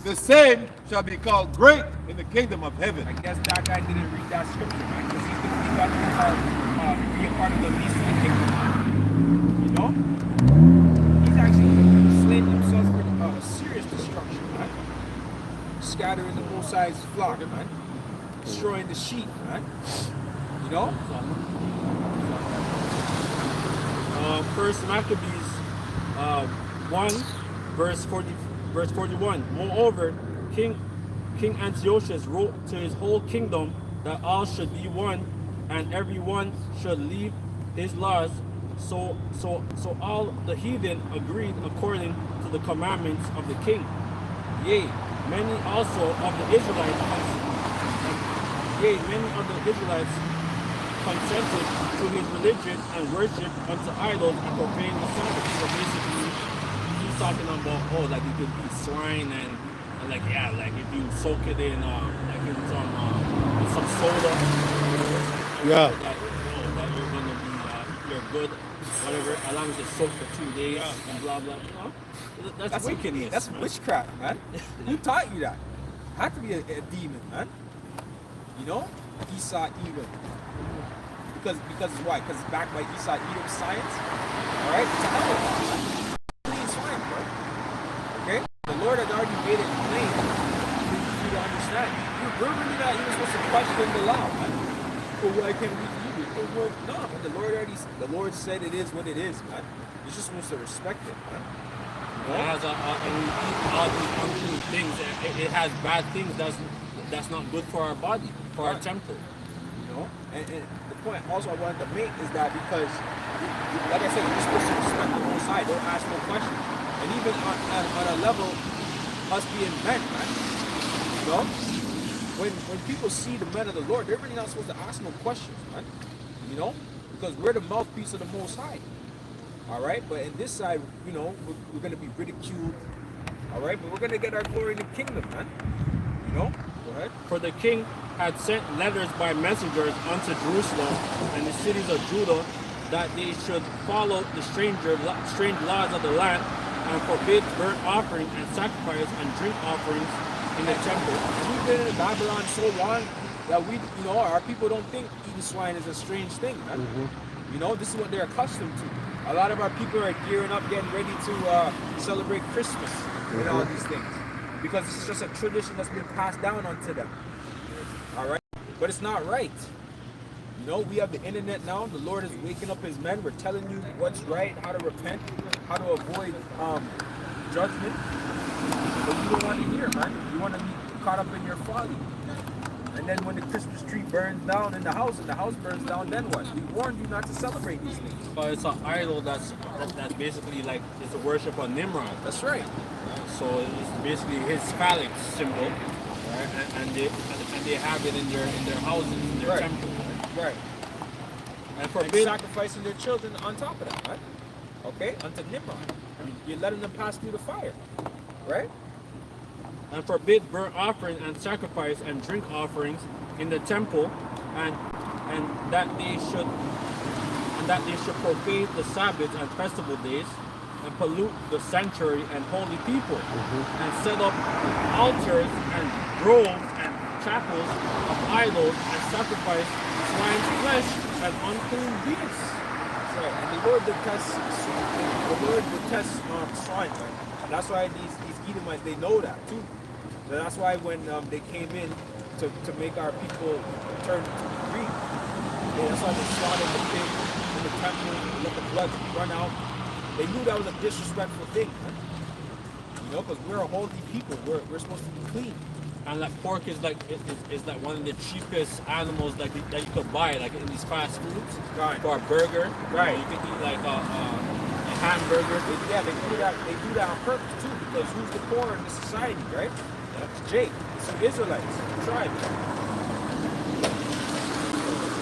the same shall be called great in the kingdom of heaven. I guess that guy didn't read that scripture, man, because he's going to be be a part of the least in the kingdom. You know? He's actually slain himself for serious destruction, man. Scattering the Most High's flock, man. Destroying the sheep, man. You know? First Maccabees 1, verse 41. Moreover, King Antiochus wrote to his whole kingdom that all should be one, and every one should leave his laws. So all the heathen agreed according to the commandments of the king. Yea, many also of the Israelites consented to his religion and worship unto idols and profaned the Sabbath. So basically, he's talking about, oh, like you could eat swine and like, yeah, like if you soak it in like in some soda, Yeah. that you're gonna be you're good, whatever, as long as it's soaked for 2 days and blah blah blah. That's wickedness. That's witchcraft, man. Who taught you that? Had to be a demon, man. You know? Esau Edom. Because why? Because it's backed by Esau Edom's science. Alright? It's a hell of a clean swine, bro. Okay? The Lord had already made it plain for you to understand. We're really not even supposed to question the law, man. But why can't we eat it? No, man. The Lord said it is what it is, man. You're just supposed to respect it, man. It has and we eat all these unclean things. It has bad things that's not good for our body, for our temple. You know, and the point also I wanted to make is that because, like I said, you're supposed to respect the Most High, don't ask no questions. And even on a level, us being men, man, you know, when people see the men of the Lord, they're really not supposed to ask no questions, man. You know, because we're the mouthpiece of the Most High. All right, but in this side, you know, we're going to be ridiculed. All right, but we're going to get our glory in the kingdom, man. You know, go ahead. For the king had sent letters by messengers unto Jerusalem and the cities of Judah that they should follow the strange laws of the land and forbid burnt offering and sacrifice and drink offerings in the temple. We've been in Babylon so long that our people don't think eating swine is a strange thing, man. Mm-hmm. You know, this is what they're accustomed to. A lot of our people are gearing up, getting ready to celebrate Christmas and all these things. Because it's just a tradition that's been passed down onto them. All right? But it's not right. You know, we have the internet now. The Lord is waking up his men. We're telling you what's right, how to repent, how to avoid judgment. But you don't want to hear, man. You want to be caught up in your folly. And then when the Christmas tree burns down in the house and the house burns down, then what? We warned you not to celebrate these things. But it's an idol that's basically like it's a worship of Nimrod. That's right. So it's basically his phallic symbol, right? And they have it in their houses, in their temple. Right. And sacrificing their children on top of that, right? Okay, unto Nimrod. I mean, you're letting them pass through the fire, right? And forbid burnt offering and sacrifice and drink offerings in the temple, and that they should profane the Sabbaths and festival days, and pollute the sanctuary and holy people, and set up altars and groves and chapels of idols, and sacrifice swine's flesh and unclean beasts. That's right. And the Lord detests swine, right? That's why these Edomites, they know that too. So that's why when they came in to make our people turn to Greek, that's why they slaughtered the pig in the temple, let the blood run out. They knew that was a disrespectful thing, man. You know, because we're a holy people. We're supposed to be clean. And like pork is like one of the cheapest animals that you could buy, like in these fast foods. Right. For a burger. Right. You can eat like a hamburger. They do that on purpose too, because who's the poor in the society, right? That's Jake. It's the Israelites, the tribe.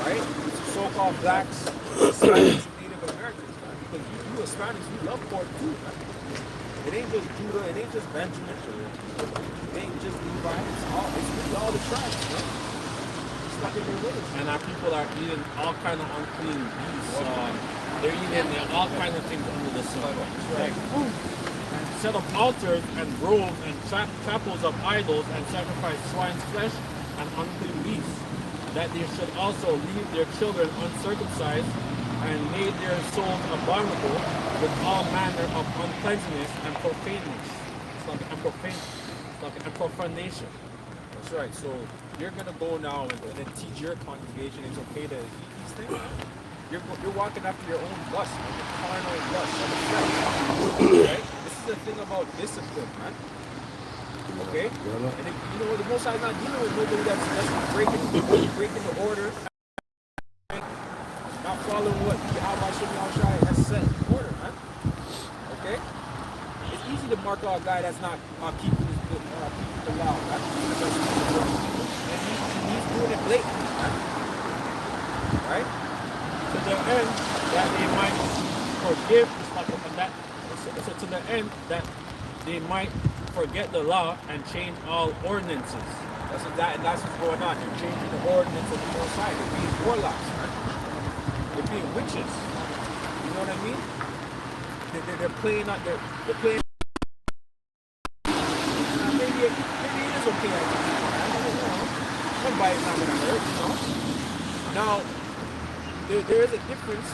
Right? So-called blacks, Hispanics, and Native Americans, man. Because you Hispanics, you love pork too, man. It ain't just Judah, it ain't just Benjamin, it ain't just Levi, it's really all the tribes, man. Stuck in their ways. And our people are eating all kind of unclean beasts. They're eating all kinds of things under the sun. Right. set up altars and groves and chapels of idols and sacrifice swine's flesh and unclean beasts, that they should also leave their children uncircumcised and made their souls abominable with all manner of uncleanness and profaneness. And profanation. That's right. So you're gonna go now and then teach your congregation it's okay to eat these things. You're walking after your own lust, man. Your carnal lust of the flesh. Right? This is the thing about discipline, man. Okay? And if, you know, the Most High is not dealing with nobody that's breaking the order, not following what Yahweh Shai has set in order, man. Okay? It's easy to mark out a guy that's not keeping the law, man. And he's doing it blatantly, man. Right? To the end that they might forgive, so to the end that they might forget the law and change all ordinances. That's what's going on. They're changing the ordinance of the Most High. They're being warlocks, man. They're being witches. You know what I mean? They're playing out. They're playing. Maybe it is okay. I don't know. Somebody's not gonna hurt. You know. Now, there is a difference.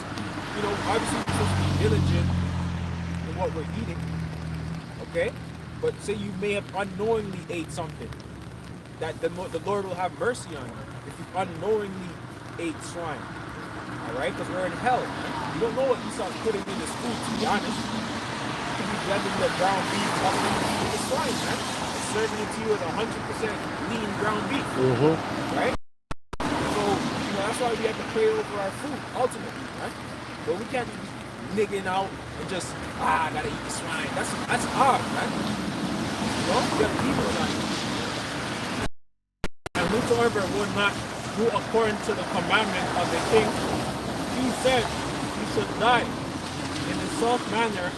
You know, obviously we're supposed to be diligent in what we're eating. Okay. But say you may have unknowingly ate something, that the Lord will have mercy on you if you unknowingly ate swine. All right, because we're in hell. You don't know what Esau's putting in his food, to be honest. You could be blending the ground beef up with the swine, man. And serving it to you as 100% lean ground beef. Right? So, you know, that's why we have to pray over our food, ultimately, right? But we can't be nigging out and just, I gotta eat the swine. That's hard, man. You know, you gotta leave it on you. And whosoever would not do according to the commandment of the king, he said he should die. In the self manner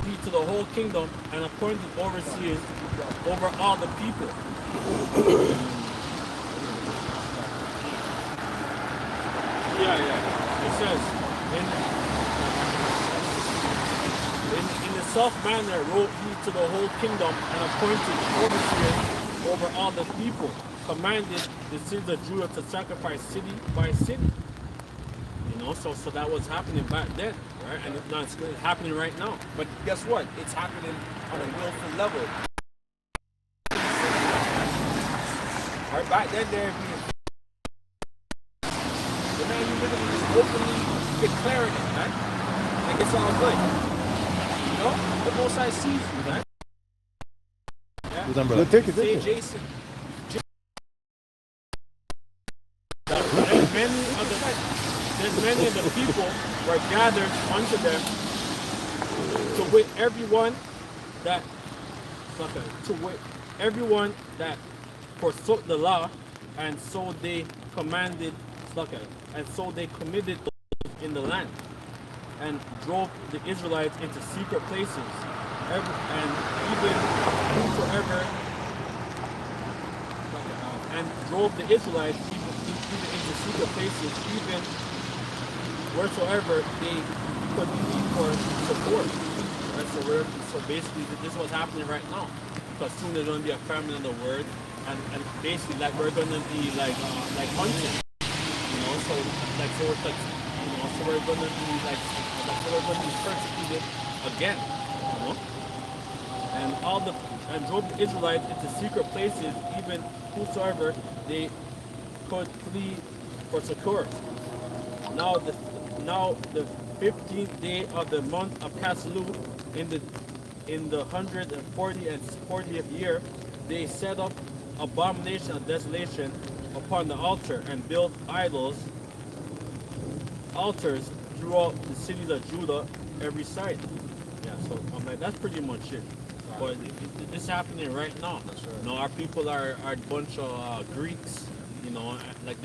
he to the whole kingdom and appointed overseers over all the people. It says in the self manner wrote he to the whole kingdom and appointed overseers over all the people, commanded the cities of Judah to sacrifice city by city. You know, so that was happening back then, right? And it's happening right now. But guess what? It's happening on a willful level. Right back then, they're being. But now you literally just openly declaring it, man. Like it's all good. You know? The Most High sees you, man. Yeah? Say Jason. There's many of the people were gathered unto them to wit everyone that forsook the law, and so they committed in the land, and drove the Israelites into secret places, even wheresoever they could need for support. Right? So basically this is what's happening right now. Because soon there's going to be a famine in the word, and basically like we're going to be like hunting. You know, so we're going to be persecuted again. You know, and drove the Israelites into secret places, even whosoever they could flee for succor. Now the 15th day of the month of Caslu, in the 140th year, they set up abomination of desolation upon the altar and built altars throughout the cities of Judah every side. Yeah, so I'm like, that's pretty much it. But it's happening right now. That's right. You know, our people are a bunch of Greeks. You know, like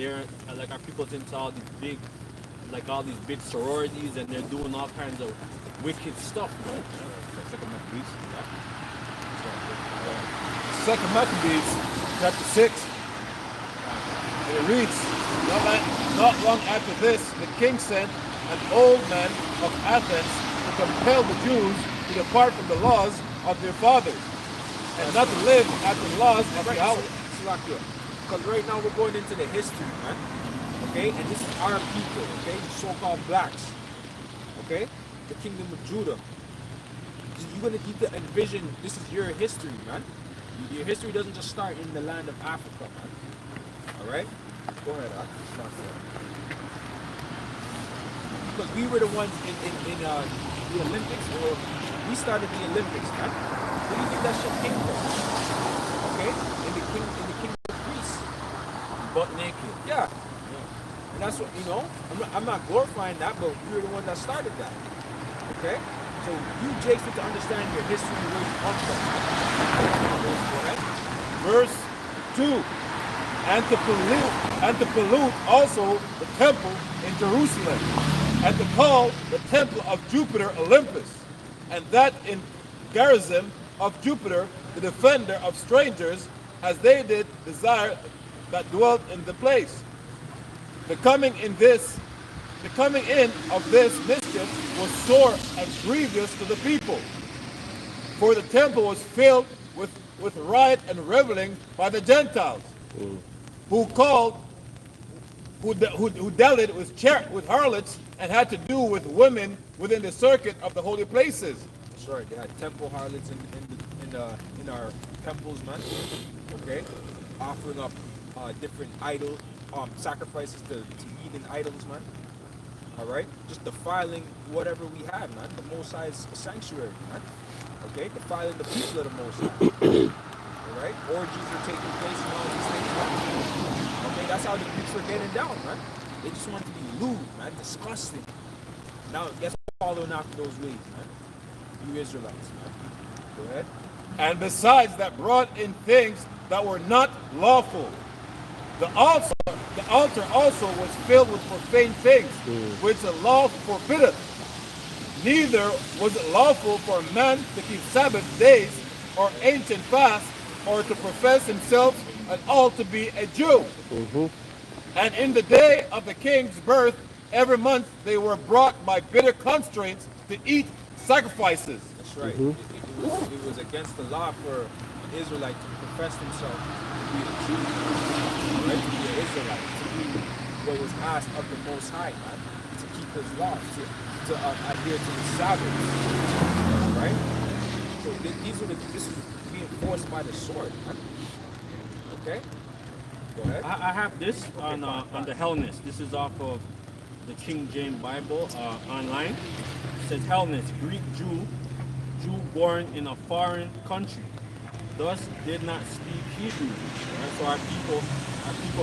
our people's into all these big sororities, and they're doing all kinds of wicked stuff. Right? Second Maccabees, chapter 6. And it reads, not long after this, the king sent an old man of Athens to compel the Jews to depart from the laws of their fathers, and not to live after the laws of Yahweh. Because right now we're going into the history, man. Okay? And this is our people, okay? The so-called blacks. Okay? The kingdom of Judah. You're going to need to envision this is your history, man. Your history doesn't just start in the land of Africa, man. Alright? Go ahead, because we were the ones in the Olympics, or we started the Olympics, man. Where do you think that shit came from? Okay? In the kingdom of Greece. Butt naked. Yeah. And that's what, I'm not glorifying that, but we were the ones that started that. Okay? So you, Jakes, need to understand your history and where you come from. Go ahead. Verse 2. And to pollute also the temple in Jerusalem, and to call the temple of Jupiter Olympus, and that in Gerizim of Jupiter, the defender of strangers, as they did desire that dwelt in the place. The coming in of this mischief was sore and grievous to the people, for the temple was filled with riot and reveling by the Gentiles, who dealt with harlots and had to do with women within the circuit of the holy places. That's right. They had temple harlots in our temples, man. Okay, offering up different idol sacrifices to heathen idols, man. All right, just defiling whatever we have, man. The Most High's sanctuary, man. Okay, defiling the people of the Most High. All right, orgies are taking place and all these things, man. Okay, that's how the Greeks were getting down, man. They just want to be lewd, man, disgusting. Now, guess following after those ways, man. You Israelites, man. Go ahead. And besides that brought in things that were not lawful. The altar also was filled with profane things, which the law forbiddeth. Neither was it lawful for a man to keep Sabbath days or ancient fasts, or to profess himself at all to be a Jew. And in the day of the king's birth, every month they were brought by bitter constraints to eat sacrifices. That's right. It was against the law for an Israelite to profess himself to be a Jew, right? To be an Israelite, to be what was asked of the Most High, man, to keep His law, to adhere to the Sabbath, right? So this is being forced by the sword, man. Okay. Go ahead. I have this on the Hellenist. This is off of the King James Bible online. It says Hellenist, Greek Jew born in a foreign country, thus did not speak Hebrew. Right? So our people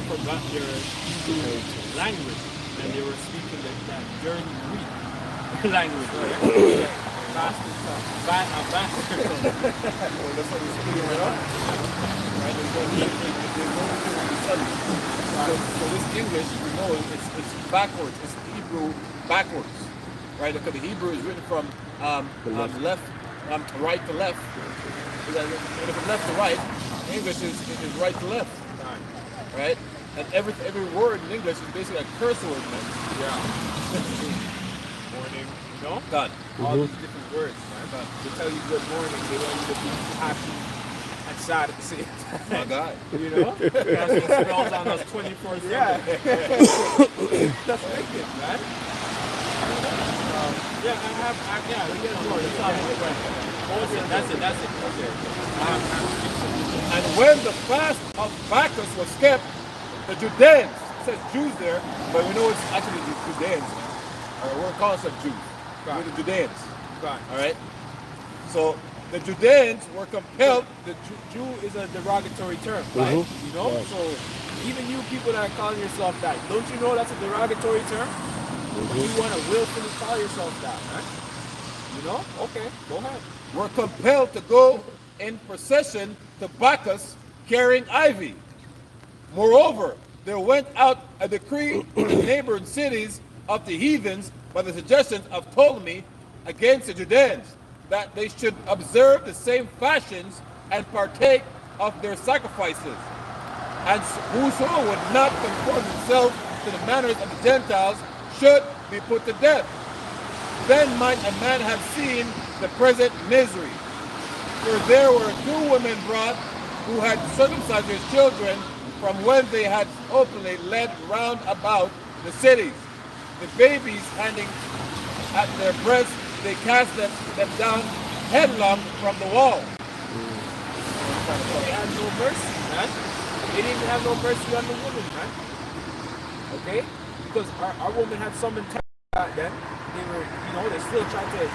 forgot their Hebrew language, and they were speaking that dirty Greek language. Right? Bastard tongue. Bastard tongue. That's what we're speaking right now. Right? So this English, we know, it's backwards. It's Hebrew backwards, right? Because the Hebrew is written from right to left. And if it's left to right, English is right to left, right? And every word in English is basically a curse word, man. Yeah. Morning, Done. All these different words, man. They tell you good morning, they want you to be happy and sad at the same time. My God. You know? That's what spells on us 24/7. Yeah. That's wicked, man. Yeah, we get more. That's it. Okay. And when the fast of Bacchus was kept, the Judeans, it says Jews there, but we know it's actually the Judeans, man. We're calling them Jews. We're the Judeans. All right? So the Judeans were compelled. The Jew is a derogatory term, right? You know? Right. So even you people that are calling yourself that, don't you know that's a derogatory term? But you want to willfully call yourself that, right? You know? Okay, go ahead. Were compelled to go in procession to Bacchus carrying ivy. Moreover, there went out a decree in the neighboring cities of the heathens by the suggestions of Ptolemy against the Judeans, that they should observe the same fashions and partake of their sacrifices. And whosoever would not conform himself to the manners of the Gentiles should be put to death. Then might a man have seen the present misery. For there were 2 women brought who had circumcised their children from when they had openly led round about the cities. The babies hanging at their breasts, they cast them down headlong from the wall. They had no mercy, man. They didn't have no mercy on the woman, man. Okay? Because our woman had some mentality back then. They were, they still tried to,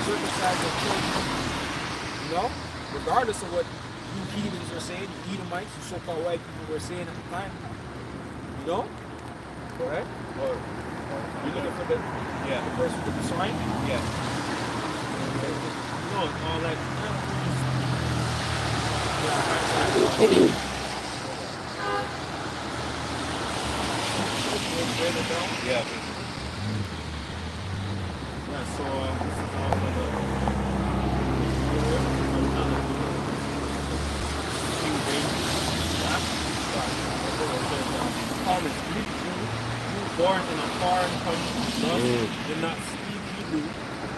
circumcise their children. Regardless of what you heathens were saying, you Edomites, you so-called white people were saying at the time. Go ahead. You looking for the verse with the swine? Yeah. No, like. Yeah. So this is all for the King James. Paul is Greek Jew, born in a foreign country, thus did not speak Hebrew.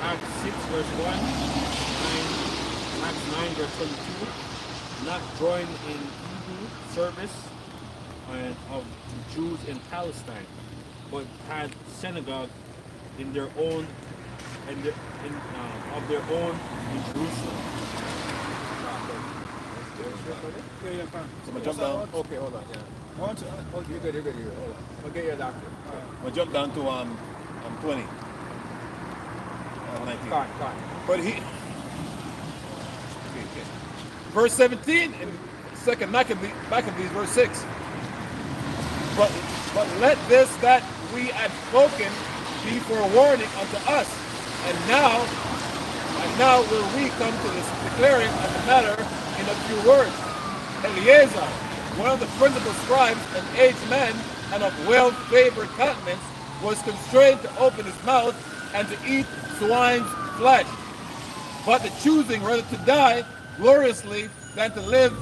Acts 6 verse 1, Acts 9 verse 22, not joined in Hebrew service of Jews in Palestine, but had synagogue in their own of their own in Jerusalem. So I'm gonna jump down. Okay, hold on. Yeah. You're good. Hold on. I'll get your doctor. I'm gonna jump down to 20. 19. Fine. But he, verse 17 in 2nd Maccabees, verse 6. But let this that we had spoken be for a warning unto us, and now will we come to this declaring of the matter in a few words. Eleazar, one of the principal scribes, an aged man and of well-favored countenance, was constrained to open his mouth and to eat swine's flesh, but the choosing rather to die gloriously than to live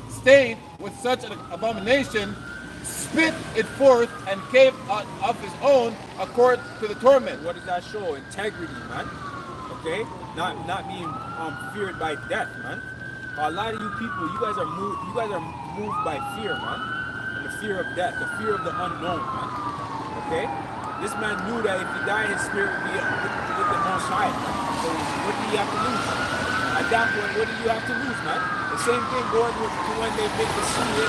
stained with such an abomination, spit it forth and came out of his own accord to the torment. What does that show? Integrity, man. Okay, not being feared by death, man. A lot of you people, you guys are moved by fear, man, and the fear of death, the fear of the unknown, man. Okay, this man knew that if he died, his spirit would be with the Most High. So what do you have to lose? At that point, what do you have to lose, man? The same thing going to when they make the CA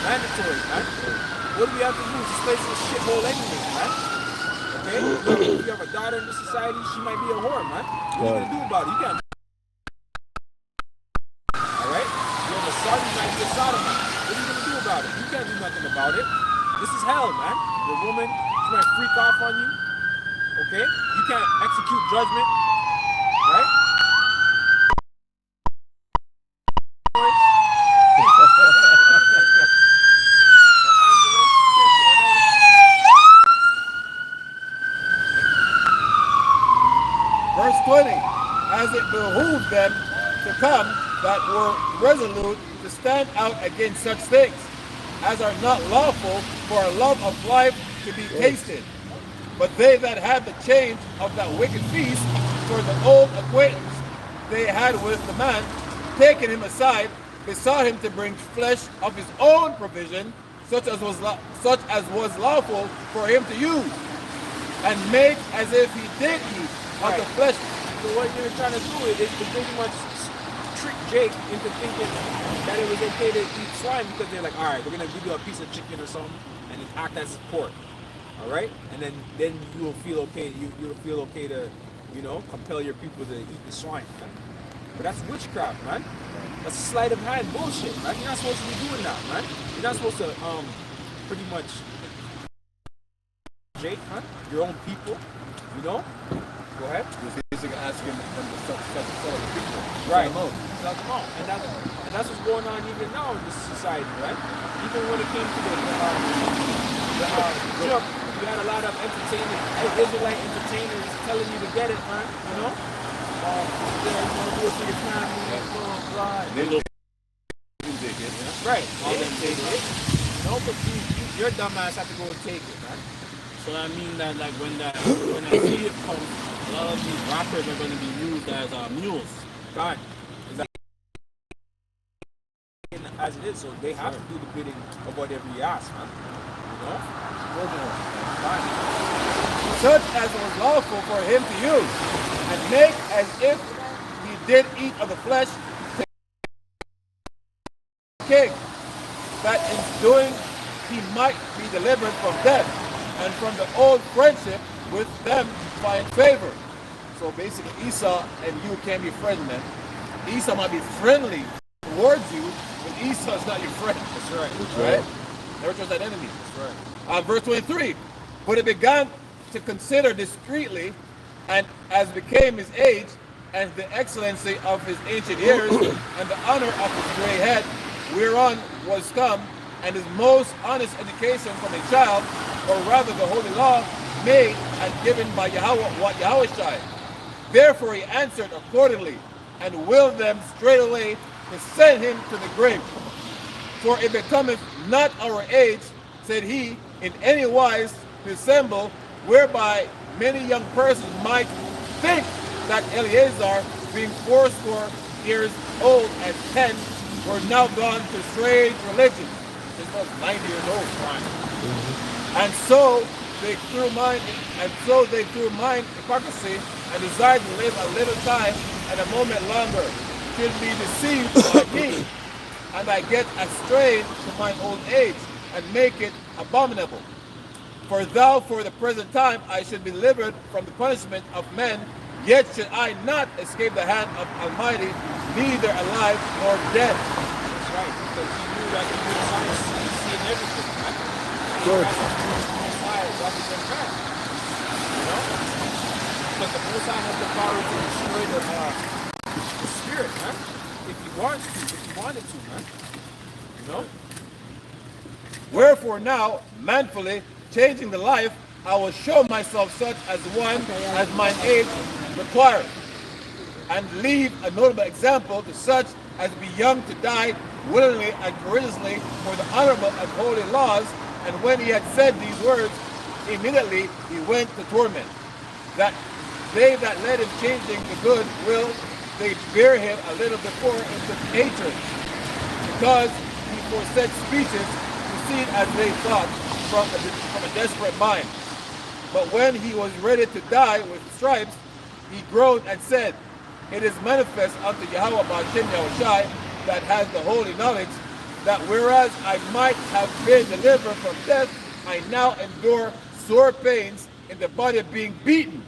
mandatory, man. What do we have to lose? This place is a shithole anyway, man. Okay? If you have a daughter in this society, she might be a whore, man. What are you gonna do about it? You can't. Alright? You have a son, you might be a sodomite. What are you gonna do about it? You can't do nothing about it. This is hell, man. Your woman, she might freak off on you. Okay? You can't execute judgment. Right? Verse 20, as it behooved them to come that were resolute to stand out against such things, as are not lawful for a love of life to be tasted. But they that had the change of that wicked feast for the old acquaintance they had with the man, taking him aside, besought him to bring flesh of his own provision, such as was lawful for him to use, and make as if he did eat of the flesh. So what you're trying to do is to pretty much trick Jake into thinking that it was okay to eat swine, because they're like, all right, we're gonna give you a piece of chicken or something and act as pork, all right, and then you will feel okay. You'll feel okay to, compel your people to eat the swine, man. But that's witchcraft, man. That's sleight of hand bullshit, man. You're not supposed to be doing that, man. You're not supposed to pretty much Jake, man, your own people, Go ahead. Just basically asking them to sell the people. Right. Sell them out. And that's what's going on even now in this society, right? Even when it came to the jump, you had a lot of Israelite entertainers telling you to get it, man. You want to do it for your family, blah. They look take it. Right. All them take it. But your dumb ass have to go and take it, man. So I mean that like when that seed comes, a lot of these rappers are going to be used as mules. God. As it is, so they have to do the bidding of whatever you ask, man. You know? Such as was lawful for him to use, and make as if he did eat of the flesh king, that in doing he might be delivered from death, and from the old friendship with them find favor. So basically Esau and you can't be friends, man. Esau might be friendly towards you, but Esau is not your friend. That's right. Right? Never trust that enemy. That's right. Verse 23, but he began to consider discreetly, and as became his age, and the excellency of his ancient years, and the honor of his gray head, whereon was come, and his most honest education from a child, or rather the holy law, made and given by Yahweh, what Yahweh shai. Therefore he answered accordingly, and willed them straightway to send him to the grave. For it becometh not our age, said he, in any wise to assemble, whereby many young persons might think that Eleazar, being fourscore years old and 10, were now gone to strange religion. He was 90 years old. And so they through mind hypocrisy, and desired to live a little time and a moment longer, should be deceived by me, and I get astray to mine old age, and make it abominable. For though for the present time I should be delivered from the punishment of men, yet should I not escape the hand of Almighty, neither alive nor dead. That's right. Because he knew that he was seeing everything, man. Good. That's why represent man. You know? Because the Most High has the power to destroy the spirit, man. If he wants to, if he wanted to, man. You know? Wherefore now, manfully changing the life, I will show myself such as one as mine age requires, and leave a notable example to such as be young to die willingly and courageously for the honorable and holy laws. And when he had said these words, immediately he went to torment. That they that led him changing the good will, they bear him a little before into hatred, because he foresaid speeches, proceed as they thought from a desperate mind. But when he was ready to die with stripes, he groaned and said, it is manifest unto Yahweh Ba'ashem Yahushai, that has the holy knowledge, that whereas I might have been delivered from death, I now endure sore pains in the body of being beaten.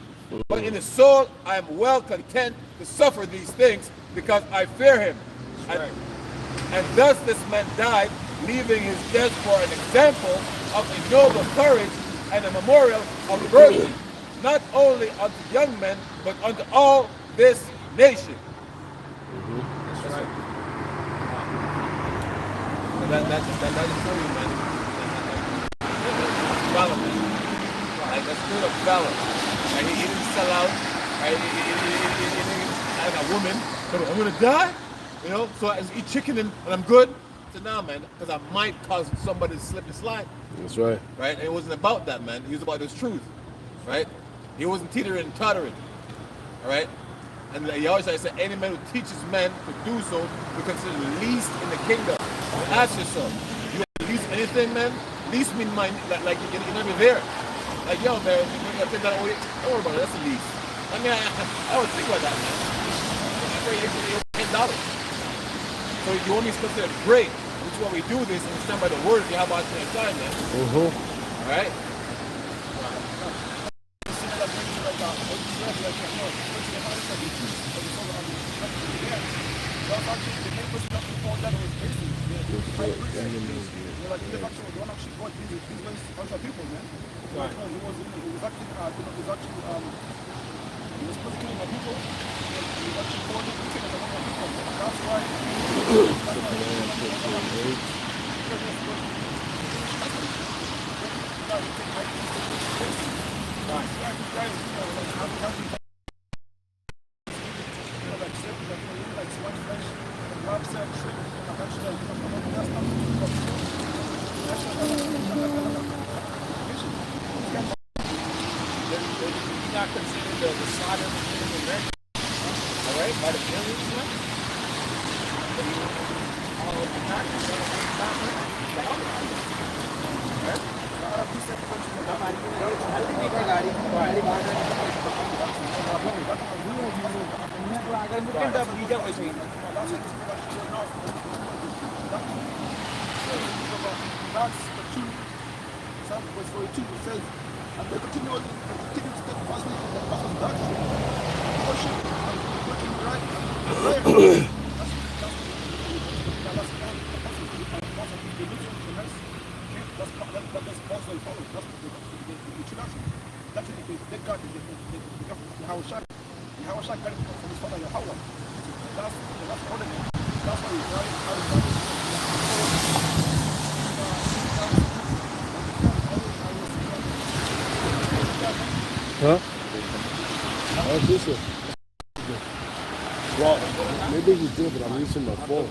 But in the soul I am well content to suffer these things, because I fear him. And thus this man died, leaving his death for an example of a noble courage and a memorial of virtue, not only unto young men, but unto all this nation. That's right. That is for you, man. Valor, man. Like the spirit of valor. Like he didn't sell out. Right? He didn't like a woman. So I'm gonna die. You know. So I eat chicken and I'm good. So now, man, because I might cause somebody to slip and slide. That's right. Right? And it wasn't about that, man. He was about his truth. Right? He wasn't teetering and tottering. All right. And he always said, any man who teaches men to do so will consider least in the kingdom. Ask yourself, you least anything, man? Least mean like you're not even there. Like, yo, man, you take that away. Don't worry about it. That's the least. I mean, I always think about that, man. $10. So you want me to consider great, which is why we do this and stand by the word of Yahweh Ba'ashem time, man. All right? not considered the slaughter of the Native Americans. All right, by the millions, man. All of the practice of the verse 42 says, and they continue to steadfastly in the apostles' doctrine, worship and working right and prayer. That's also follow. That's the introduction. That's they got the Hawashak. The Hawashak got it from his father Yahweh. That's ordinary. That's why he's right. Huh? What's this one? Well, maybe he did, but I'm using my phone.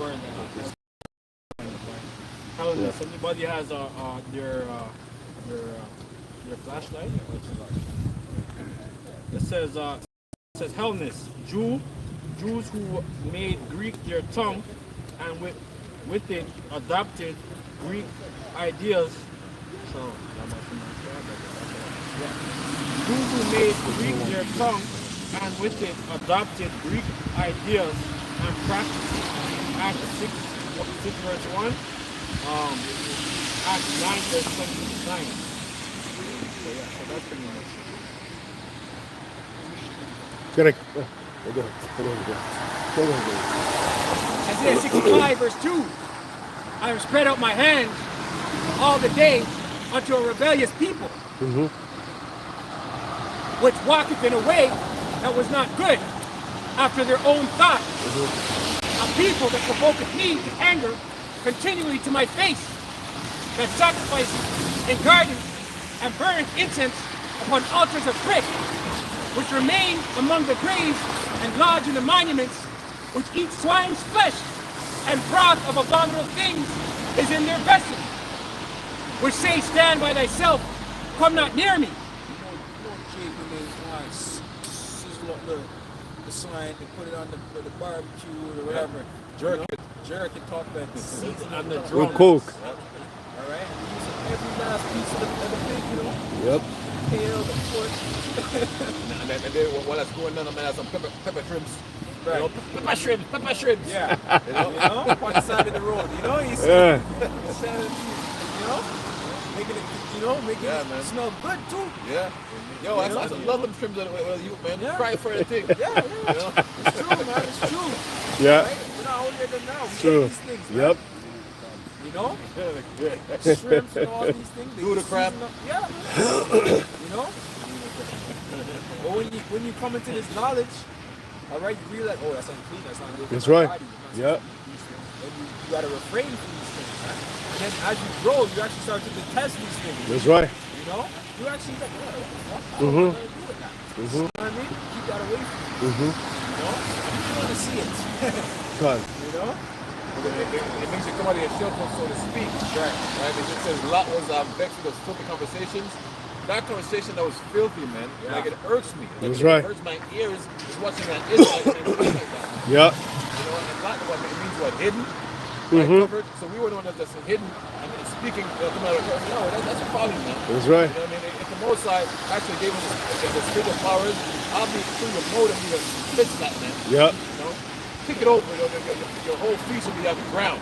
If anybody has their flashlight, it says Hellenist, Jews who made Greek their tongue and with it adopted Greek ideas. So Jews who made Greek their tongue and with it adopted Greek ideas and practices. Acts 6 verse 1. Acts 9 verse 29. So yeah, so that's pretty much. Correct. Isaiah 65 verse 2. I have spread out my hands all the day unto a rebellious people, which walketh in a way that was not good, after their own thought. A people that provoketh me to anger continually to my face, that sacrifices in gardens and burneth incense upon altars of brick, which remain among the graves and lodge in the monuments, which eat swine's flesh, and broth of abominable things is in their vessels, which say, stand by thyself, come not near me. The swine and put it on the barbecue or whatever. Jerk and talk that season on the drum. With Coke. All right, and we use every last piece of the pig, you know. Yep. The tail, the foot. And then while that's going on, I'm gonna have some pepper shrimps. Right. You know, pepper shrimps. Yeah. You know, on the side of the road. You know, you see, Yeah. you know, making it, man. smell good too. Yeah. Yo, I love them shrimps with you, man. Yeah. Cry for the thing. Yeah. You know? It's true, man. It's true. Yeah. Right? We're not older than now. We True. get these things, man. Yep. You know, shrimps and all these things. Do the crab. Yeah. You know. But when you come into this knowledge, all right, you realize, oh, that's unclean. That's not good. for That's my right. body. You're not Yeah. supposed to do these things. And you got to refrain from these things, man. And then as you grow, you actually start to detest these things. That's right. You know, you actually like, oh, what the fuck? Mhm. I don't want to do with that. You know what I mean? Keep that away from you. You know, you don't want to see it. God. You know. It makes you come out of your shell, so to speak. Right. It just says Lot was vexed with those filthy conversations. That conversation that was filthy, man. Yeah. Like it irks me. Like, That's right. It hurts my ears just watching that Israelite man speak like that. Yeah. You know, and Lot, what it means, what, hidden? Right, covered. So we were the one that's hidden and then speaking. No, that's a problem, man. That's right. You know what I mean? If the Most High actually gave him the spirit of powers, I'll be through your mode and be fix that, man. Yeah. You know? Kick it over. Your whole feast will be on the ground.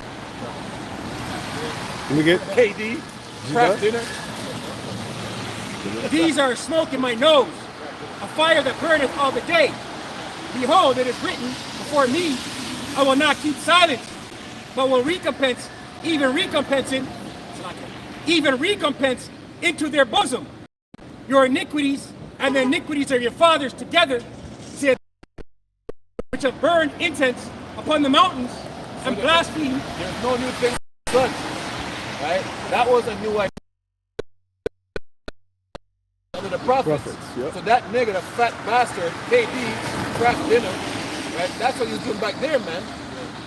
Let me get. KD, craft dinner. These are smoke in my nose, a fire that burneth all the day. Behold, it is written before me, I will not keep silent, but will recompense into their bosom your iniquities and the iniquities of your fathers together, saith, which have burned incense upon the mountains and blasphemed. There's no new thing, son. Right? That was a new idea. Under the prophets. Yep. So that nigga, the fat bastard, KD, craft dinner, right? That's what he was doing back there, man.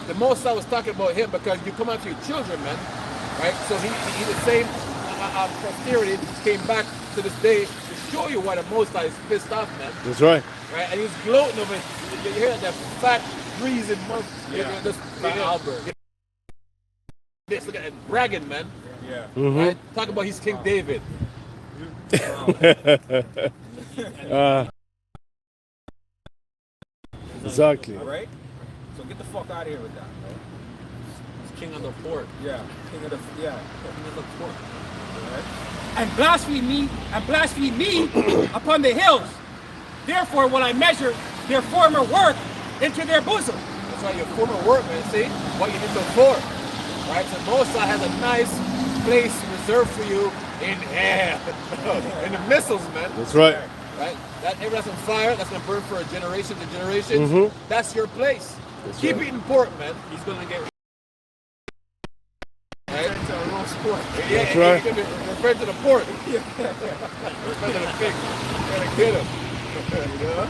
The Most I was talking about him because you come out to your children, man. Right? So he the same posterity came back to this day to show you why the Most High is pissed off, man. That's right. Right? And he's gloating over it. You hear that fat, greasy month. Yeah. This Fat Albert. This, look at that bragging, man. Yeah. Right? Talk about he's King David. Exactly. Right? So get the fuck out of here with that, right? He's king of the port. Yeah. King of the King of the port. right? and blaspheme me upon the hills. Therefore will I measure their former work into their bosom. That's right, your former workman, see? What you did before. Right? So Most High has a nice place reserved for you in hell. In the missiles, man. That's right. Right? That everlasting fire that's gonna burn for a generation to generations. That's your place. That's Keep right. eating pork, man. He's gonna get right? Into a roast pork. Yeah, That's right. He's gonna be referred to the pork. Referred to the pig. Gotta get him. You know?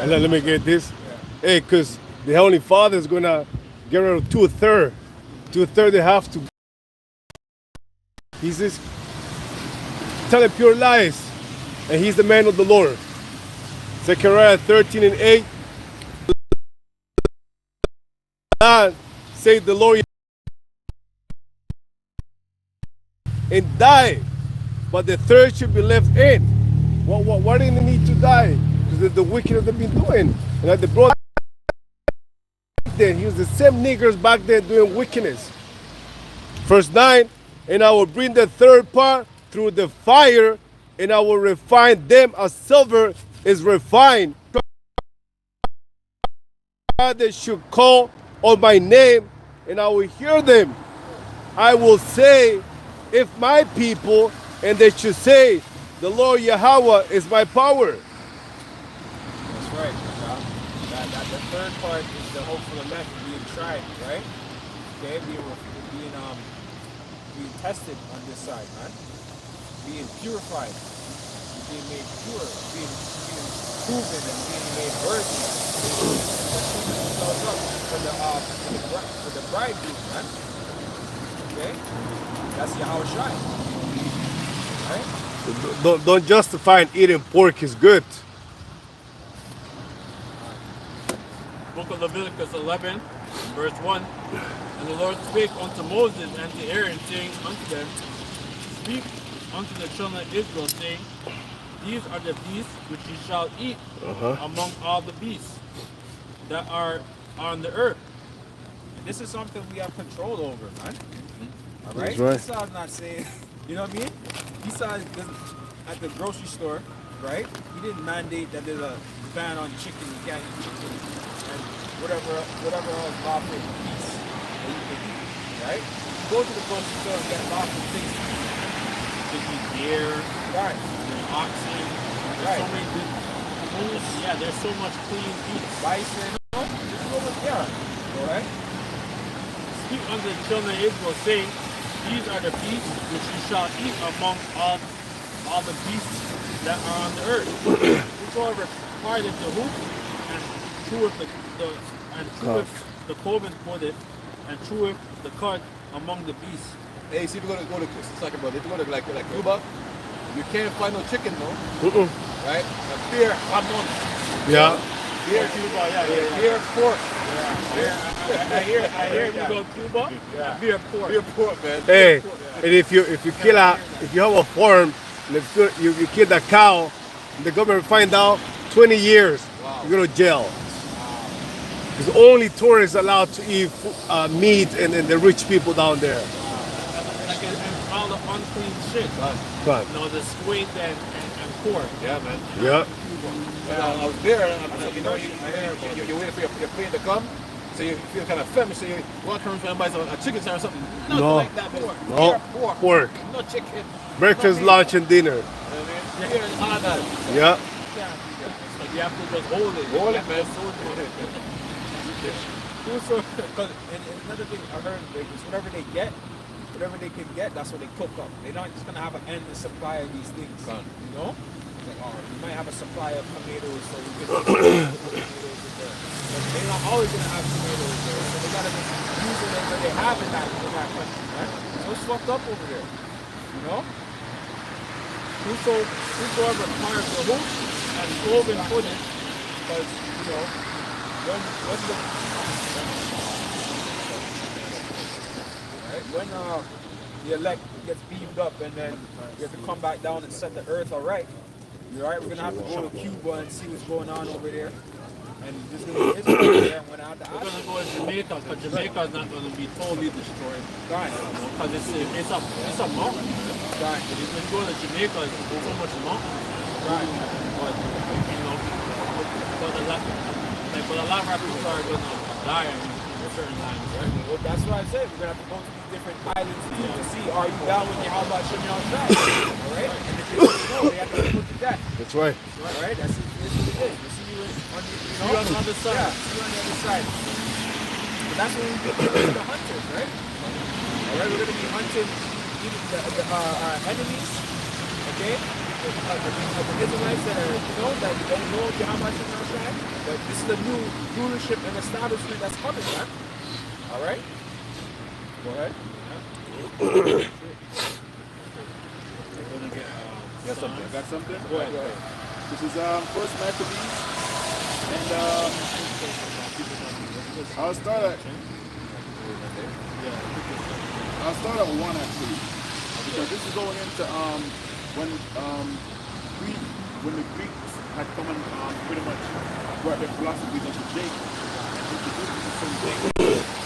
And let me get this. Hey, because the Heavenly Father is going to get rid of 2/3. 2/3 they have to. He's just telling pure lies. And he's the man of the Lord. Zechariah 13:8. God save the Lord and die, but the third should be left in. Why do they need to die? Because the wicked they've been doing. And like the brother then, he was the same niggers back then doing wickedness. Verse 9, and I will bring the third part through the fire, and I will refine them as silver is refined. They should call on my name, and I will hear them. I will say, if my people, and they should say, the Lord Yahweh is my power. That's right. That the third part is the hope for the left being tried, right? Okay, being tested on this side, man. Being purified, being made pure, being proven and being made worthy. For the bridegroom, man. Okay? That's Yahweh Shai. Right? Don't justify eating pork is good. Book of Leviticus 11, verse 1. And the Lord spake unto Moses and to Aaron, saying unto them, Speak unto the children of Israel, saying, These are the beasts which ye shall eat among all the beasts that are on the earth. And this is something we have control over, man. All right? That's right. Esau's not saying, you know what I mean? Esau doesn't, at the grocery store, right? He didn't mandate that there's a ban on chicken, you can't eat chicken, and whatever else lawful piece that you can eat, right? Go to the grocery store and get lawful things. You can eat deer, Right. oxen, there's Right. so many good moose. Yeah, there's so much clean beasts. Bison, just go with, yeah. All right? Speak unto the children of Israel, saying, These are the beasts which you shall eat among all the beasts that are on the earth. Whosoever parteth the hoop and cheweth the cloven putteth and cheweth the cud among the beasts. Hey, see if you go to second brother, if you go to like Cuba, you can't find no chicken, no. Right? A beer, hamon. Yeah. Beer, Cuba, yeah. beer, pork. I hear you go Cuba, beer pork. Beer, pork, man. Hey, and if you have a farm, and if you kill the cow, the government find out 20 years, you go to jail. Because only tourists allowed to eat meat and the rich people down there. Like and all the unclean shit. Right. You know, the squid and pork. Yeah, man. Yeah. I was there, and you know, you waiting for your plane to come, so you feel kind of famished, so you walk around and buy a chicken sandwich or something. Nothing No. like that, man. No. Pork. Pork. No chicken. Breakfast, no meat. lunch, and dinner. You know what I mean? Beer and all that. Yeah. It's like you have to just hold it. Hold it, man. And another thing I heard is whatever they can get, that's what they cook up. They're not just gonna have an endless supply of these things. Gone. You know? It's like, oh, we might have a supply of tomatoes, so we can put tomatoes in there. But they're not always gonna have tomatoes there, so they gotta just use it that they have in that country, right? So it's fucked up over there. You know? Whosoever acquires the host and cloven footed, Because, you know, when the elect gets beamed up and then you have to come back down and set the earth all right, you're right, we're gonna have to go to Cuba and see what's going on over there. And there's gonna be Israel there, and we're gonna have to we're ask. gonna go to Jamaica because Jamaica is not gonna be totally destroyed. Right. Because it's a mountain. Right. If you go to Jamaica, it's so much mountain. Right. But you know, but a lot of our people are gonna die in certain times, right? Well, that's what I said. We're gonna have to go to these different islands too to see, are you down with your how about Shimmy outside? All right. And if they don't know, they have to look at that. That's right. All right. That's what it is. We'll see you on See you on the other side. Yeah, see you on the other side. But that's when we get to the hunters, right? All right. We're gonna be hunting our enemies. Okay. The Israelites that are, you know, that don't know how much is outside. But this is the new rulership and establishment that's coming, man. All right. Go ahead. Got something? Go ahead. This is First Maccabees, and I'll start at 1 actually, because this is going into when the Greeks had come and pretty much brought their philosophies up to Jacob and introduced them to some things, and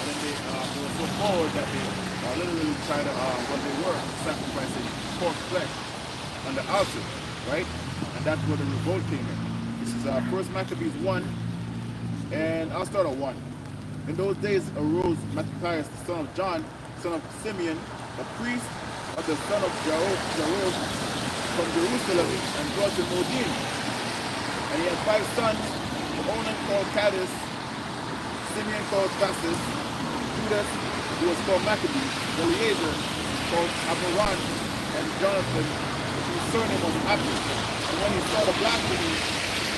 then they were so forward that they literally tried to what they were sacrificing pork flesh on the altar, right? And that's where the revolt came in. This is First Maccabees 1, and I'll start at 1. In those days arose Matthias, the son of John, son of Simeon, a priest of the son of Jarob from Jerusalem, and brought to Modin. And he had 5 sons, Onan called Cadiz, Simeon called Cassis, Judas, who was called Maccabees, Eleazar called Abiran, and Jonathan, whose surname was Abdi. And when he saw the blasphemies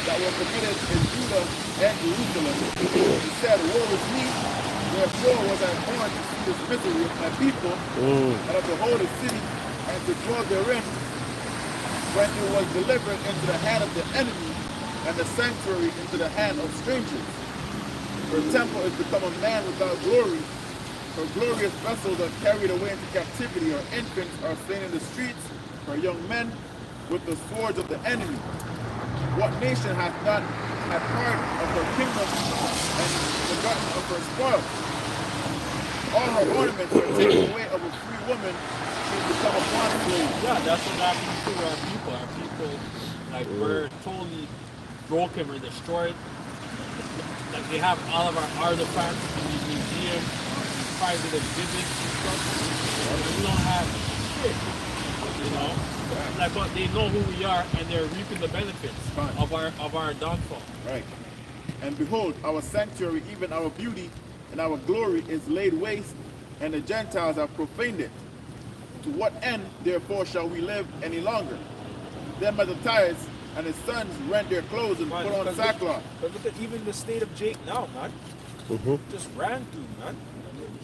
that were committed in Judah and Jerusalem, he said, woe is me, wherefore was I born to see this misery of my people, and of the holy city, and to dwell therein, when it was delivered into the hand of the enemy, and the sanctuary into the hand of strangers. Her temple is become a man without glory. Her glorious vessels are carried away into captivity. Her infants are slain in the streets. Her young men with the swords of the enemy. What nation hath not had part of her kingdom and forgotten of her spoils? All her ornaments are taken away of a free woman. She has become a bond slave. Yeah, that's what happened to our people. Our people, like, were totally broken or destroyed. Like, they have all of our artifacts in these museums, these private exhibits and stuff. And we don't have shit, you know? Like, but they know who we are, and they're reaping the benefits of our downfall. Right. And behold, our sanctuary, even our beauty and our glory is laid waste, and the Gentiles have profaned it. To what end, therefore, shall we live any longer? Then Matthias and his sons rent their clothes and put on sackcloth. But look at even the state of Jake now, man. Just ran through, man.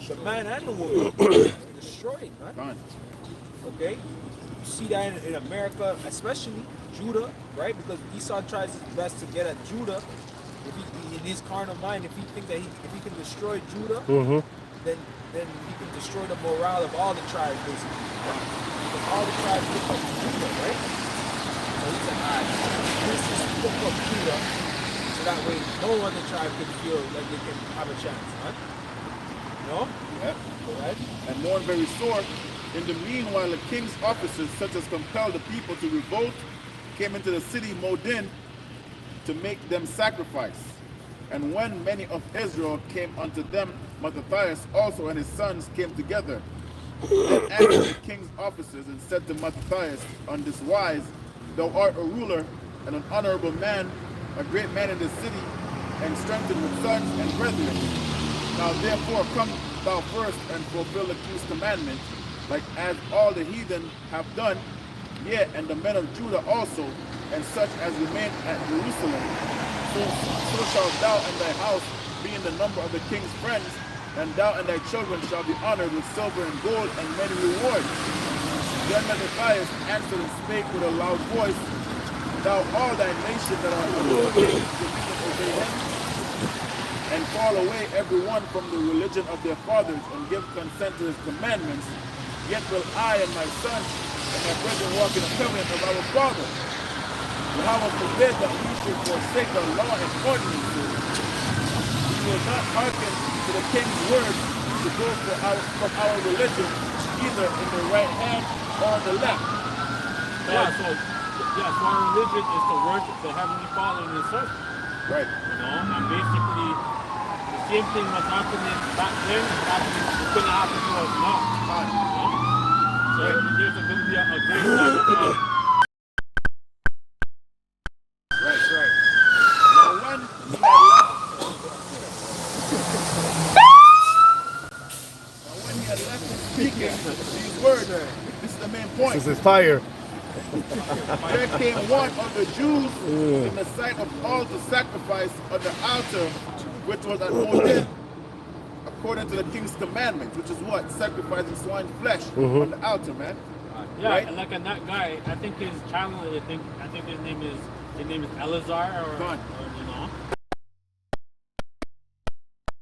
The man and the woman destroyed, man. Fine. Okay? You see that in America, especially Judah, right? Because Esau tries his best to get at Judah. If he, in his carnal mind, if he thinks that if he can destroy Judah, then he can destroy the morale of all the tribes, basically. Right? Because all the tribes look up to Judah, right? So he said, let's just look up Judah, so that way no other tribe can feel like they can have a chance, right? You know? Yep. Go ahead. And mourn very sore. In the meanwhile, the king's officers, such as compelled the people to revolt, came into the city Modin to make them sacrifice. And when many of Israel came unto them, Matthias also and his sons came together. Then answered the king's officers and said to Matthias, on this wise, thou art a ruler and an honorable man, a great man in the city, and strengthened with sons and brethren. Now therefore come thou first and fulfill the king's commandment, like as all the heathen have done, yea, and the men of Judah also, and such as remain at Jerusalem. So shalt thou and thy house be in the number of the king's friends, and thou and thy children shall be honored with silver and gold and many rewards. Then Mattathias answered and spake with a loud voice, Thou all thy nation that are under the king, obey him, and fall away every one from the religion of their fathers, and give consent to his commandments. Yet will I and my son and my brethren walk in the covenant of our father. Yahweh forbid that we should forsake the law and ordinances. We will not hearken to the king's words to go from our religion, either in the right hand or the left. So our religion is to worship the Heavenly Father and His Son. Right. You know, and basically the same thing was happening back then, it's going to happen to us now. You know? So there's going to be a great time. Right. Now when he had left speaking these words, this is the main point. This is fire. There came one of the Jews in the sight of all to sacrifice on the altar, which was at Odin, according to the king's commandments, which is what? Sacrificing swine flesh on the altar, man. Yeah, Right? and like and that guy, I think his channel, I think his name is Elazar or Gone. you know.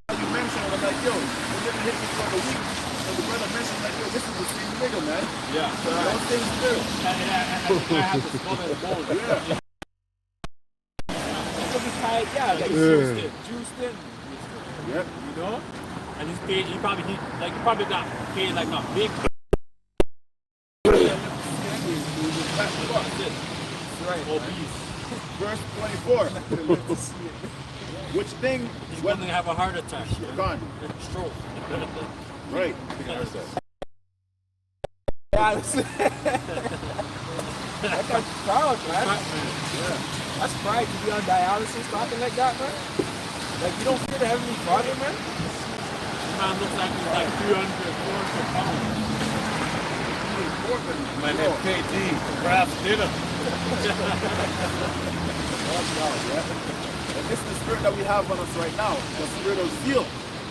You mentioned it, I'm like, yo, it didn't hit me for the week. And the brother mentioned like, yo, this is the same nigga, man. Yeah. So those things do. And the guy has the skull and the bones. Yeah. Because he's tied, yeah, like juiced in, Yep. you know? And he's paid. He probably got paid like a big. Right. Obese. Verse 24. Which thing He's when going to have a heart attack. gone. Stroke. Right. Yeah, that's proud, man. That's pride to be on dialysis talking like that, man. Like, you don't fear the Heavenly Father, man? The man looks like he's like 300, 400 pounds. Man, that KD, Ralph's dinner. And this is the spirit that we have on us right now, the spirit of zeal.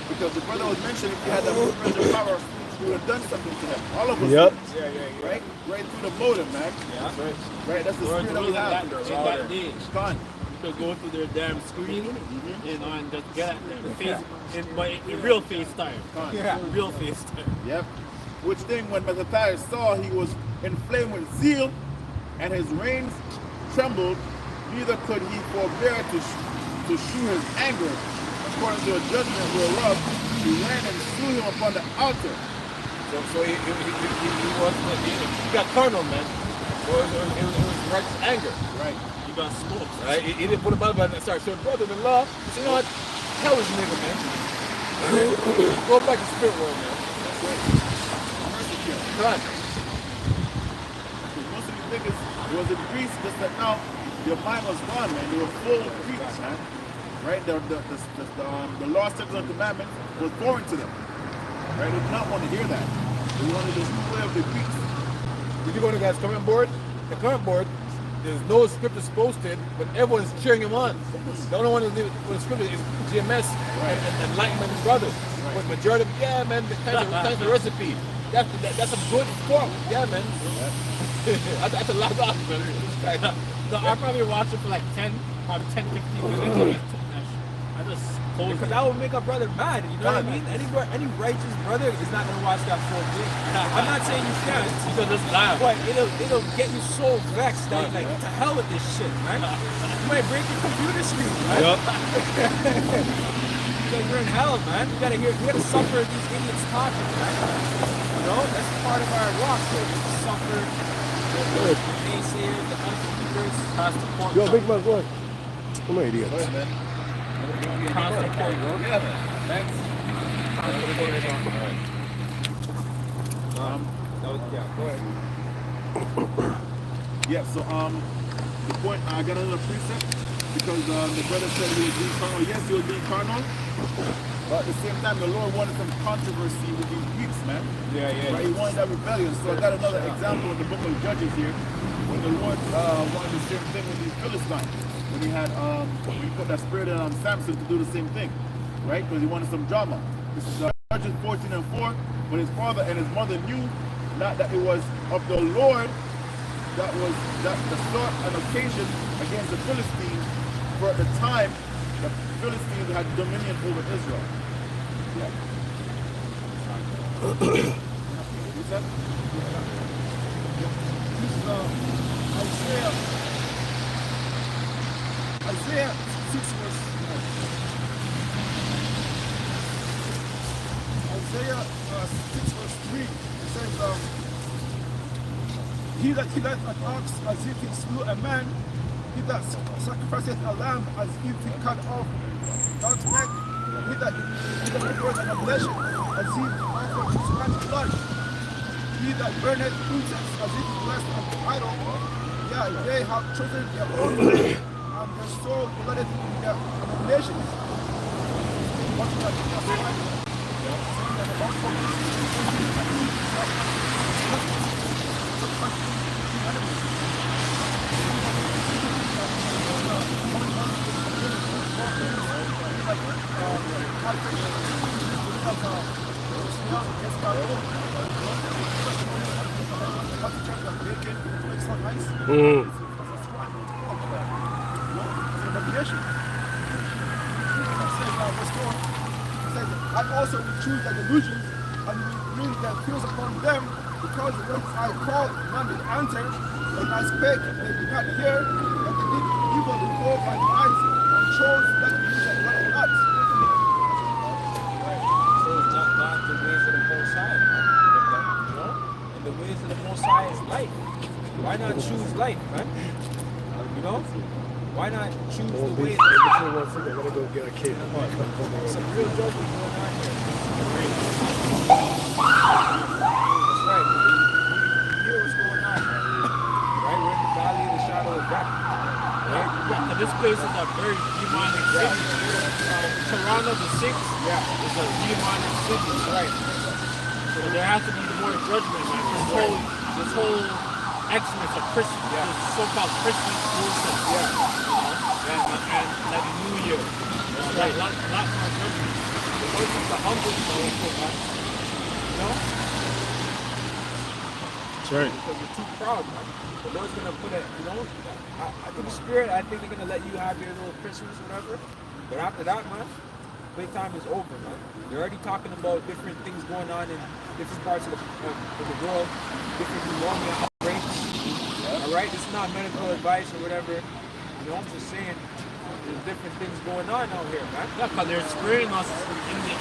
Because the brother was mentioning if he had that spiritual power, he would have done something to them. All of us. Yep. Yeah. Right? Right through the motive, man. Yeah. Right? That's the Or spirit that we have. in that day, Gone. you could go through their damn screen, you know, and just get at them. But in real FaceTime. Gone. Yeah. Real FaceTime. Yep. Which thing when Mattathias saw he was inflamed with zeal and his reins trembled, neither could he forbear to shew his anger according to a judgment whereof he ran and slew him upon the altar. So he got carnal, man. So it was righteous anger. Right. You got smoked. Right? He didn't put him out, but sorry, so brother-in-law, so you know what? Hell is nigga, man. Go back to spirit world, man. That's right. Mercy kill. God. Because most of these niggas, it was in Greece, just that now, their mind was gone, man. They were full of Greeks, man. Right? The law, statutes, and commandments was foreign to them. Right? They did not want to hear that. They wanted this new way of the Greeks. Did you go to the guy's comment board? The comment board, there's no scriptures posted, but everyone's cheering him on. The only one who's with the scripture is GMS and Enlightenment Brothers. But majority of yeah, man, thanks for the recipe. That's a good form. Yeah, man. That's a lot of man. No, I probably watched it for like 10, 15 minutes. I just closed Because it. that would make a brother mad, you know what I mean? Any righteous brother is not going to watch that full thing. I'm not saying you can't, You could just laugh. but it'll get you so vexed that like, to hell with this shit, man. You might break your computer screen, man. Yep. Because you're in hell, man. You gotta suffer these idiots talking, man. You know, that's part of our walk, so we suffer the naysayers, the unbelievers. Past the pork Yo, chop. big man, go ahead. Come on, idiot. Past the pork chop. Yeah, man. Thanks. Yeah, go ahead. Yeah, so the point I got another precept because the brother said he was being carnal. Yes, he was being carnal, but at the same time, the Lord wanted some controversy with these Greeks, man. Yeah. Right? He wanted that rebellion. So I got another example in the book of Judges here, when the Lord wanted the same thing with these Philistines. When he had when he put that spirit in Samson to do the same thing, right? Because he wanted some drama. This is Judges 14:4. When his father and his mother knew not that it was of the Lord that the sought an occasion against the Philistines, for at the time the Philistines had dominion over Israel. Yeah. What's that? This is Isaiah 6 verse 3. It says, he that killeth an ox as if he slew a man, he that sacrificeth a lamb as if he cut off dog's neck, he that offers an oblation as if he offered his man's blood, he that burneth incense as if he blessed an idol. Yeah, they have chosen their own way, and their soul delighted in their abominations. What's that? That's why. I also will choose the delusions and will bring their fears upon them, because when I called, none did answer, when I spake, they did not hear, but they did evil before my eyes, and chose that which I love not. So it's not the ways of the Most High. You know? And the ways of the Most High is life. Why not choose life, man? You know? Why not choose the ways of go get a kid. some real judgment going on here. That's right. You hear what's going on, man. Right? We're in the valley of the shadow of death. Right? Yeah, this place is a very demonic city. Toronto, the 6th, is a demonic city. Right. So there has to be more judgment, man. This whole Xmas of Christmas, this so-called Christmas bullshit. And like New Year. Right, lot more judgment. The Lord is the humble people, man. You know? That's right. Because you're too proud, man. The Lord's gonna put it, you know, I think the Spirit, I think they're gonna let you have your little Christmas or whatever. But after that, man, playtime is over, man. They're already talking about different things going on in different parts of the world, different pneumonia outbreaks. Alright, this is not medical advice or whatever. You know, I'm just saying there's different things going on out here, man. Yeah, because they're spraying us in the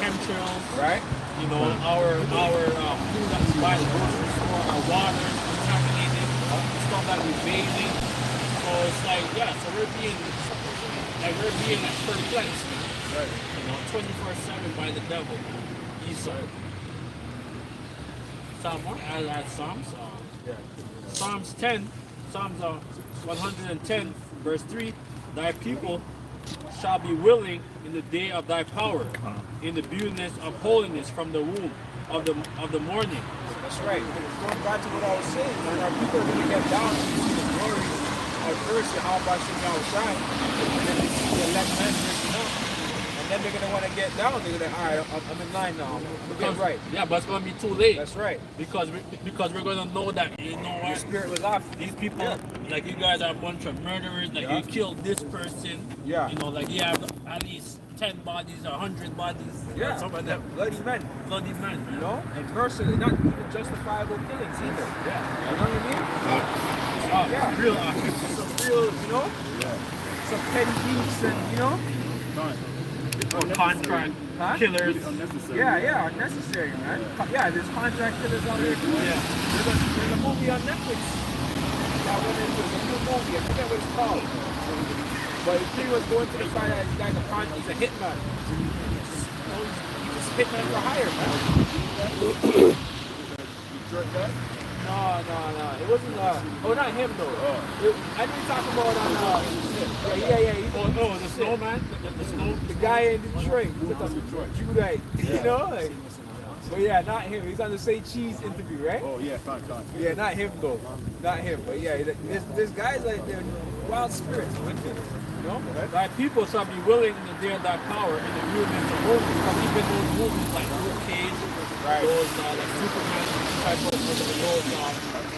chemtrails, Right? you know, our food that we buy at the grocery store, our water is contaminated, the stuff that we bathe in. So it's like, yeah, so we're being perplexed, Right. you know, 24/7 by the devil. Esau. Psalm what? I had Psalms. Psalms 10, Psalms 110, verse 3. Thy people shall be willing in the day of thy power, in the beautiness of holiness from the womb of the morning. That's right. Going back to what I was saying, man, our people are going to get down and see the glory of first and how about Shem shine, and then they see the elect men breaking up. And then they're going to want to get down. They're going to, all right, I'm in line now. I'm going to get right. Yeah, but it's going to be too late. That's right. Because we're going to know that, you know Your what, spirit was off. these people, like you guys are a bunch of murderers, like you killed this person, Yeah. you know, like you have at least 10 bodies or 100 bodies, Yeah. some of them Bloody men. bloody men, You know? And merciless, not even justifiable killings either. Yeah. You know what I mean? Yeah. Real Some real, you know? Some petty beefs and, you know? or contract Huh? killers. Yeah, unnecessary, man. Yeah, there's contract killers out there too. Yeah. There's a movie on Netflix. That went into a new movie. I forget what it's called. But he was going to the fact that he's a hitman. He's just hitman for hire, man. No. It wasn't. Not him though. I didn't talk about on. Yeah. Oh, the snowman, the snow. The guy in Detroit. He's like a Judite. You know, like. But yeah, not him. He's on the Say Cheese interview, right? Oh, yeah, fine. Yeah, not him though. Not him. But yeah, there's guys like they're wild spirits, wicked. You know, Like people shall be willing to dare that power in the movement of movies. Because even those movies like Luke Cage, those like Superman type of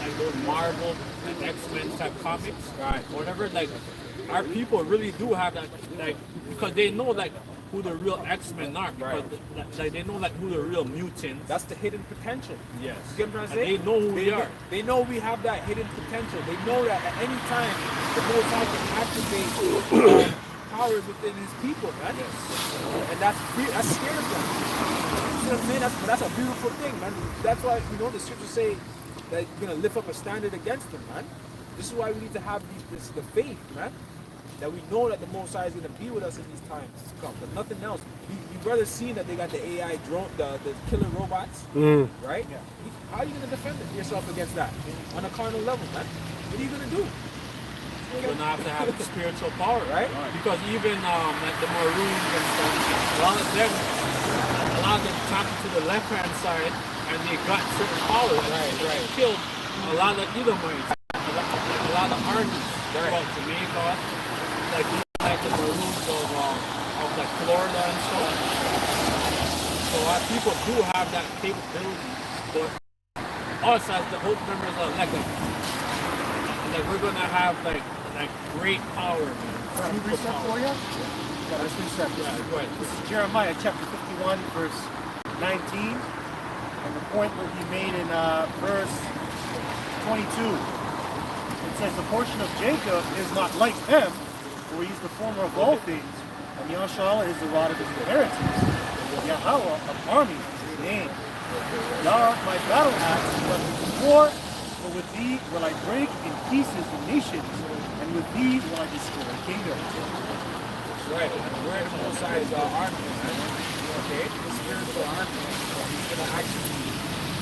like those Marvel and X-Men type comics, whatever, like our people really do have that, like, because they know like who the real X-Men are, because like they know like who the real mutants. that's the hidden potential. Yes. You get what I'm And saying? they know who we are. They know we have that hidden potential. They know that at any time the Most High can activate powers within His people, man. And that scares them. You see what I'm saying? That's a beautiful thing, man. That's why the scriptures say that you're gonna lift up a standard against them, man. This is why we need to have the faith, man. That we know that the Most High is going to be with us in these times to come, but nothing else. You brother seen that they got the AI drone, the killer robots, right? Yeah. How are you going to defend yourself against that on a carnal level, man? What are you going to do? You're gonna have to have spiritual power, right? Because even like the Maroons and stuff, a lot of them talking to the left hand side, and they got certain powers. Right. Killed a lot of Edomites, a lot of armies throughout Jamaica. Like the Maroons of like Florida and stuff. So our people do have that capability, but us as the Hope members are like we're gonna have like great power. Can we reset for you? Yeah, let's reset. Yeah, go ahead. This is Jeremiah chapter 51, verse 19. And the point will be made in verse 22. It says, the portion of Jacob is not like them, for he is the former of all things, and Yahshua is the rod of his inheritance. Yahweh of armies is his name. Thou art my battle axe, but with war, for with thee will I break in pieces the nations, and with thee will I destroy kingdoms. That's right. We're the Most High's army, man. Okay? The spiritual army. He's going to actually,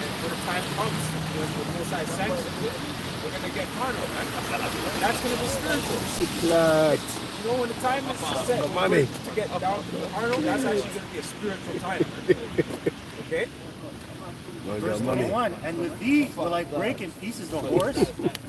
and when the time comes, when the Most High sends it, we're going to get carnal, man. That's going to be spiritual. You know, when the time is set to get down to the carnal, that's actually going to be a spiritual time. Okay? Verse 21, and with thee will I break in pieces the horse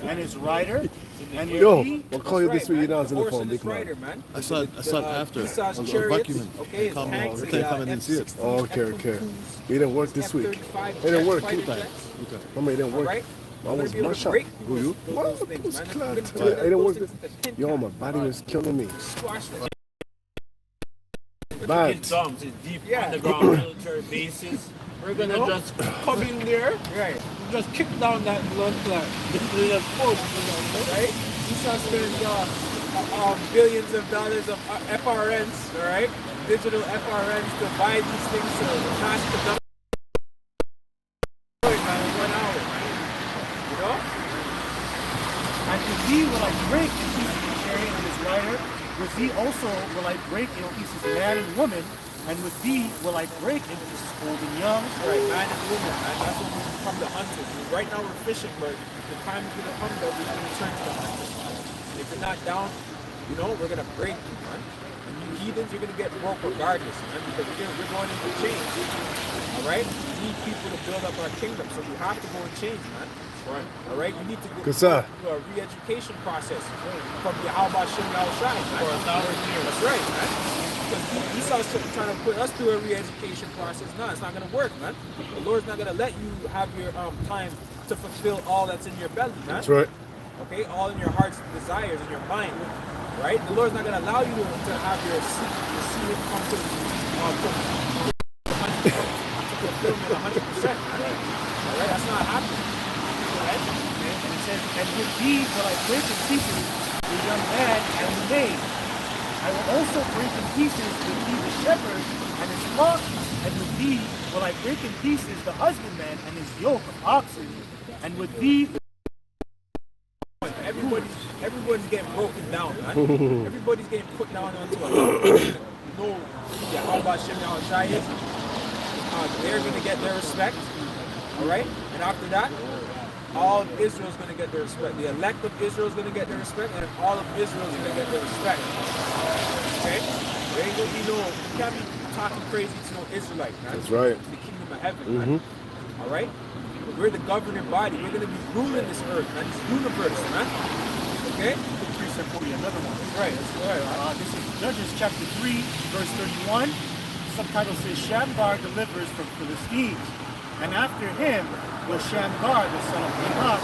and his rider, and with thee... We'll call you this week. You're not on the phone, big rider, man. man. I saw it after. Esau's on the chariots, document. okay, his Come tanks, every time I didn't see it. Oh, okay. It didn't work this week. It didn't work. I mean, it didn't work. Right? I was my shot. Who you? What? It was clear. It didn't work. Yo, my body was killing me. Squash the Bad. It's deep underground military bases. We're gonna just come in there, right? Just kick down that blood clot. Right? Esau spent billions of dollars of FRNs, all right? Digital FRNs to buy these things to mass production in 1 hour. You know? And with thee will I break in pieces the chariot and his rider. With thee also will I break in pieces man and woman. And with thee will I break in pieces old and young. Right, man and woman, man. That's when we become the hunters. Right now we're fishing, but the time is going to come that we're going to turn to the hunters. If you're not down, we're going to break you, man. And you heathens, you're going to get broke regardless, man, because we're going into change. All right? We need people to build up our kingdom, so we have to go and change, man. Right. All right? We need to go through a re-education process from Yahweh Shem Yahushai, man. For 1,000 years. That's right, man. Because Esau's trying to put us through a re-education process. No, it's not going to work, man. The Lord's not going to let you have your time to fulfill all that's in your belly, man. That's right. Okay? All in your heart's desires and your mind, right? The Lord's not going to allow you to have your seed come to fulfillment 100%. Right? All right? That's not happening. Right? And it says, and with thee will I break in pieces the young man and the maid. I will also break in pieces with thee the shepherd and his flock, and with thee will I break in pieces the husbandman and his yoke of oxen, and with thee... Everybody's getting broken down, man. Everybody's getting put down onto a level. Yahweh Shem Yahushai is. They're going to get their respect, all right? And after that, all of Israel's going to get their respect. The elect of Israel is going to get their respect, and all of Israel is going to get their respect. Okay? There ain't going to be you can't be talking crazy to no Israelite, man. That's right. It's the kingdom of heaven, man. All right? We're the governing body. We're going to be ruling this earth, man. This universe, man. Okay? answer for you, another one. Right. This is Judges chapter 3, verse 31. Subtitle says, Shamgar delivers from Philistines. And after him was Shamgar, the son of Enoch,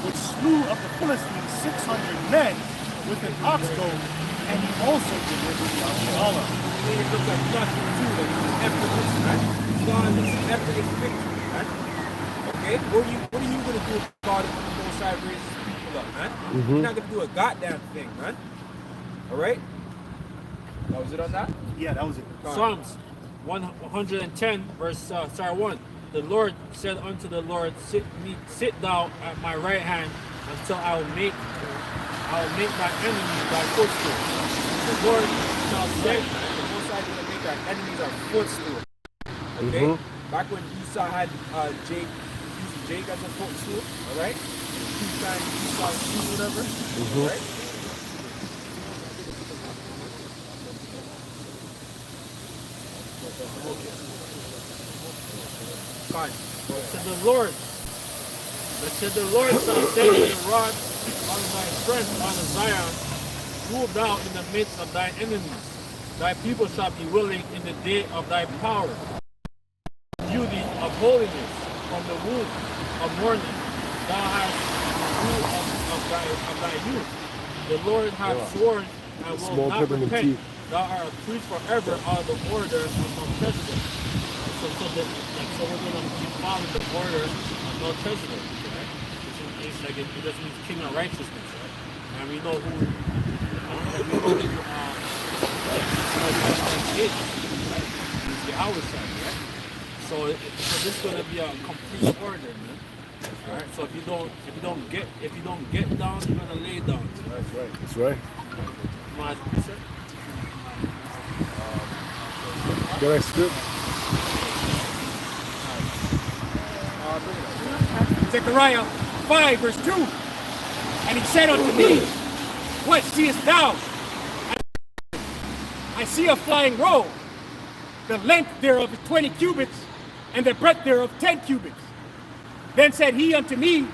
which slew of the Philistines 600 men with an ox goad, and he also delivered Yashala. It looks like nothing to it. Effortless, right? God is effortless victory, right? Okay? What are you going to do if God on the side raises people up, man? You're not going to do a goddamn thing, man. All right? That was it on that? Yeah, that was it. Psalms 110, verse 1. The Lord said unto the Lord, sit thou at my right hand until I will make thy enemies thy footstool. The Lord shall say, the Most High is going to make our enemies our footstool. Okay? Back when Esau had Jake, using Jake as a footstool, all right? Two times Esau shoot whatever, all right? Fine. Said the Lord shall set the rod on thy strength on Zion, rule thou in the midst of thy enemies. Thy people shall be willing in the day of thy power. Beauty of holiness from the womb of morning. Thou hast the rule of thy youth. The Lord hath sworn and will not repent. Thou art a priest forever out of the order of Melchizedek. So we're going to keep following the order of Melchizedek, right? It's like it just means king of righteousness, right? And we know who is, right? He's the outside, right? So this is going to be a complete order, man. All right. So if you don't get down, you're going to lay down. That's right. That's right. Can I skip? Zechariah 5, verse 2. And he said unto me, What seest thou? I see a flying roll. The length thereof is 20 cubits, and the breadth thereof 10 cubits. Then said he unto me,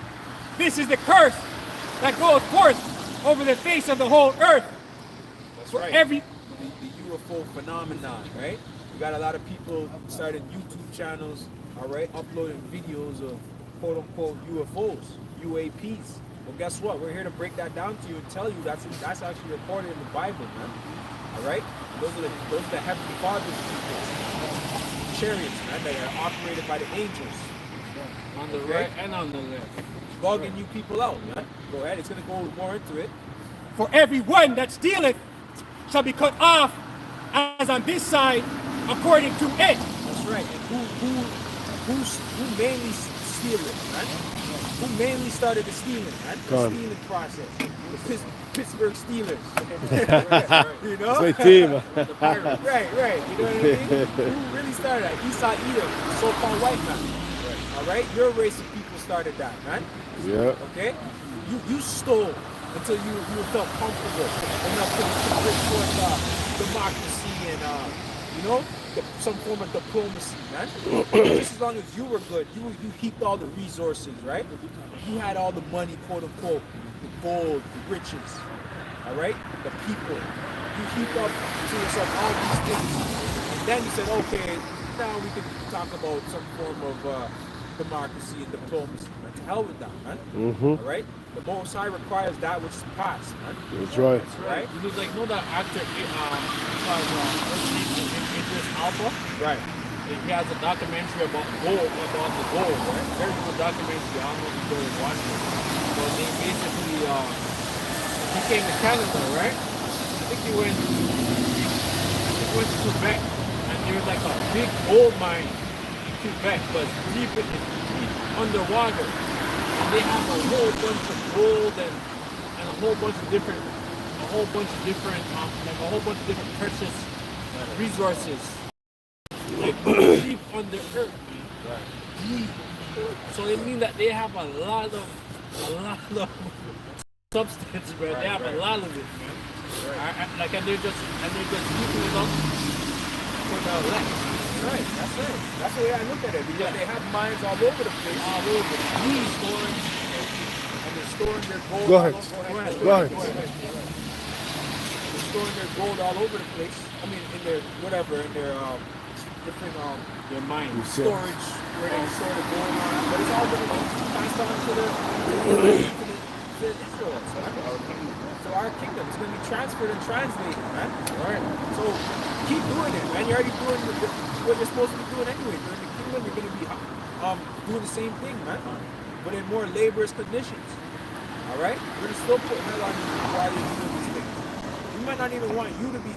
This is the curse that goeth forth over the face of the whole earth. That's For right. every the UFO phenomenon, right? We got a lot of people started YouTube channels, all right, uploading videos of quote unquote UFOs, UAPs. Well, guess what? We're here to break that down to you and tell you that's actually recorded in the Bible, man. All right, those are the Heavenly Father's chariots, man, that are operated by the angels. On the right and on the left. Bugging you people out, man. Go ahead. It's gonna go more into it. For every one that stealeth shall be cut off as on this side according to it. That's right. And who mainly steal it, man? Who mainly started the stealing, man? The stealing process. The Pittsburgh Steelers. You know? It's my team. The Pirates. Right. You know what I mean? Who really started that? Esau Edom, the so-called white man. All right? Your race of people started that, man. Yeah. Okay? You stole until you felt comfortable enough to bring forth democracy and you know, some form of diplomacy, man. Just as long as you were good, you heaped all the resources, right? You had all the money, quote unquote, the gold, the riches, all right? The people. You heaped up to yourself all these things. And then you said, okay, now we can talk about some form of democracy and diplomacy, man. To hell with that, man. All right? The Most High requires that which is past, man. That's right. Right? You know that actor Idris Alba? Right. He has a documentary about the gold, right? Very good documentary. I don't know if you guys watched it. But they basically he came to Canada, right? I think he went to Quebec, and there's like a big gold mine in Quebec, but it's deep underwater. And they have a whole bunch of gold and a whole bunch of different precious resources, like deep under earth, deep. So it means that they have a lot of substance, bro. They have a lot of it, man. And they're just using it up for the left. Right, that's it. That's the way I look at it. Because they have mines all over the place. All over. And they're storing their gold. Go ahead. Go ahead. Go ahead. storing their gold all over the place. I mean, in their whatever, in their different Their mind. storage where they store the gold on. But it's all going to be passed on to the Israelites, man. So our kingdom is going to be transferred and translated, man. All right. So keep doing it, man. You're already doing what you're supposed to be doing anyway. During the kingdom, you're going to be doing the same thing, man, but in more laborious conditions. All right. We're going to still put hell on you while you're doing these things. We might not even want you to be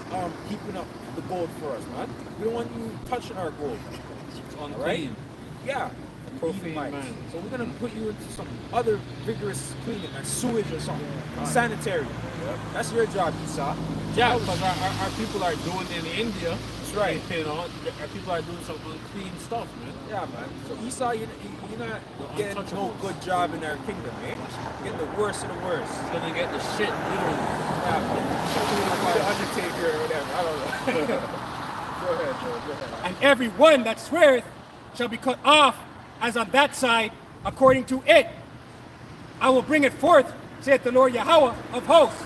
keeping up the gold for us, man. We don't want you touching our gold. All right? Yeah. Profane Edomites. man. So we're gonna put you into some other vigorous cleaning, like sewage or something, sanitary. That's your job, Esau. Yeah, because our people are doing in India. That's right. You know, our people are doing some unclean stuff, man. Yeah, man. So Esau, you're not getting no untouchables. good job in our kingdom, eh? You're getting the worst of the worst. He's gonna get the shit literally. Yeah, man. Like the Undertaker or whatever. I don't know. Go ahead, Joe. Go ahead. And every one that sweareth shall be cut off as on that side according to it. I will bring it forth, saith the Lord Yahweh of hosts,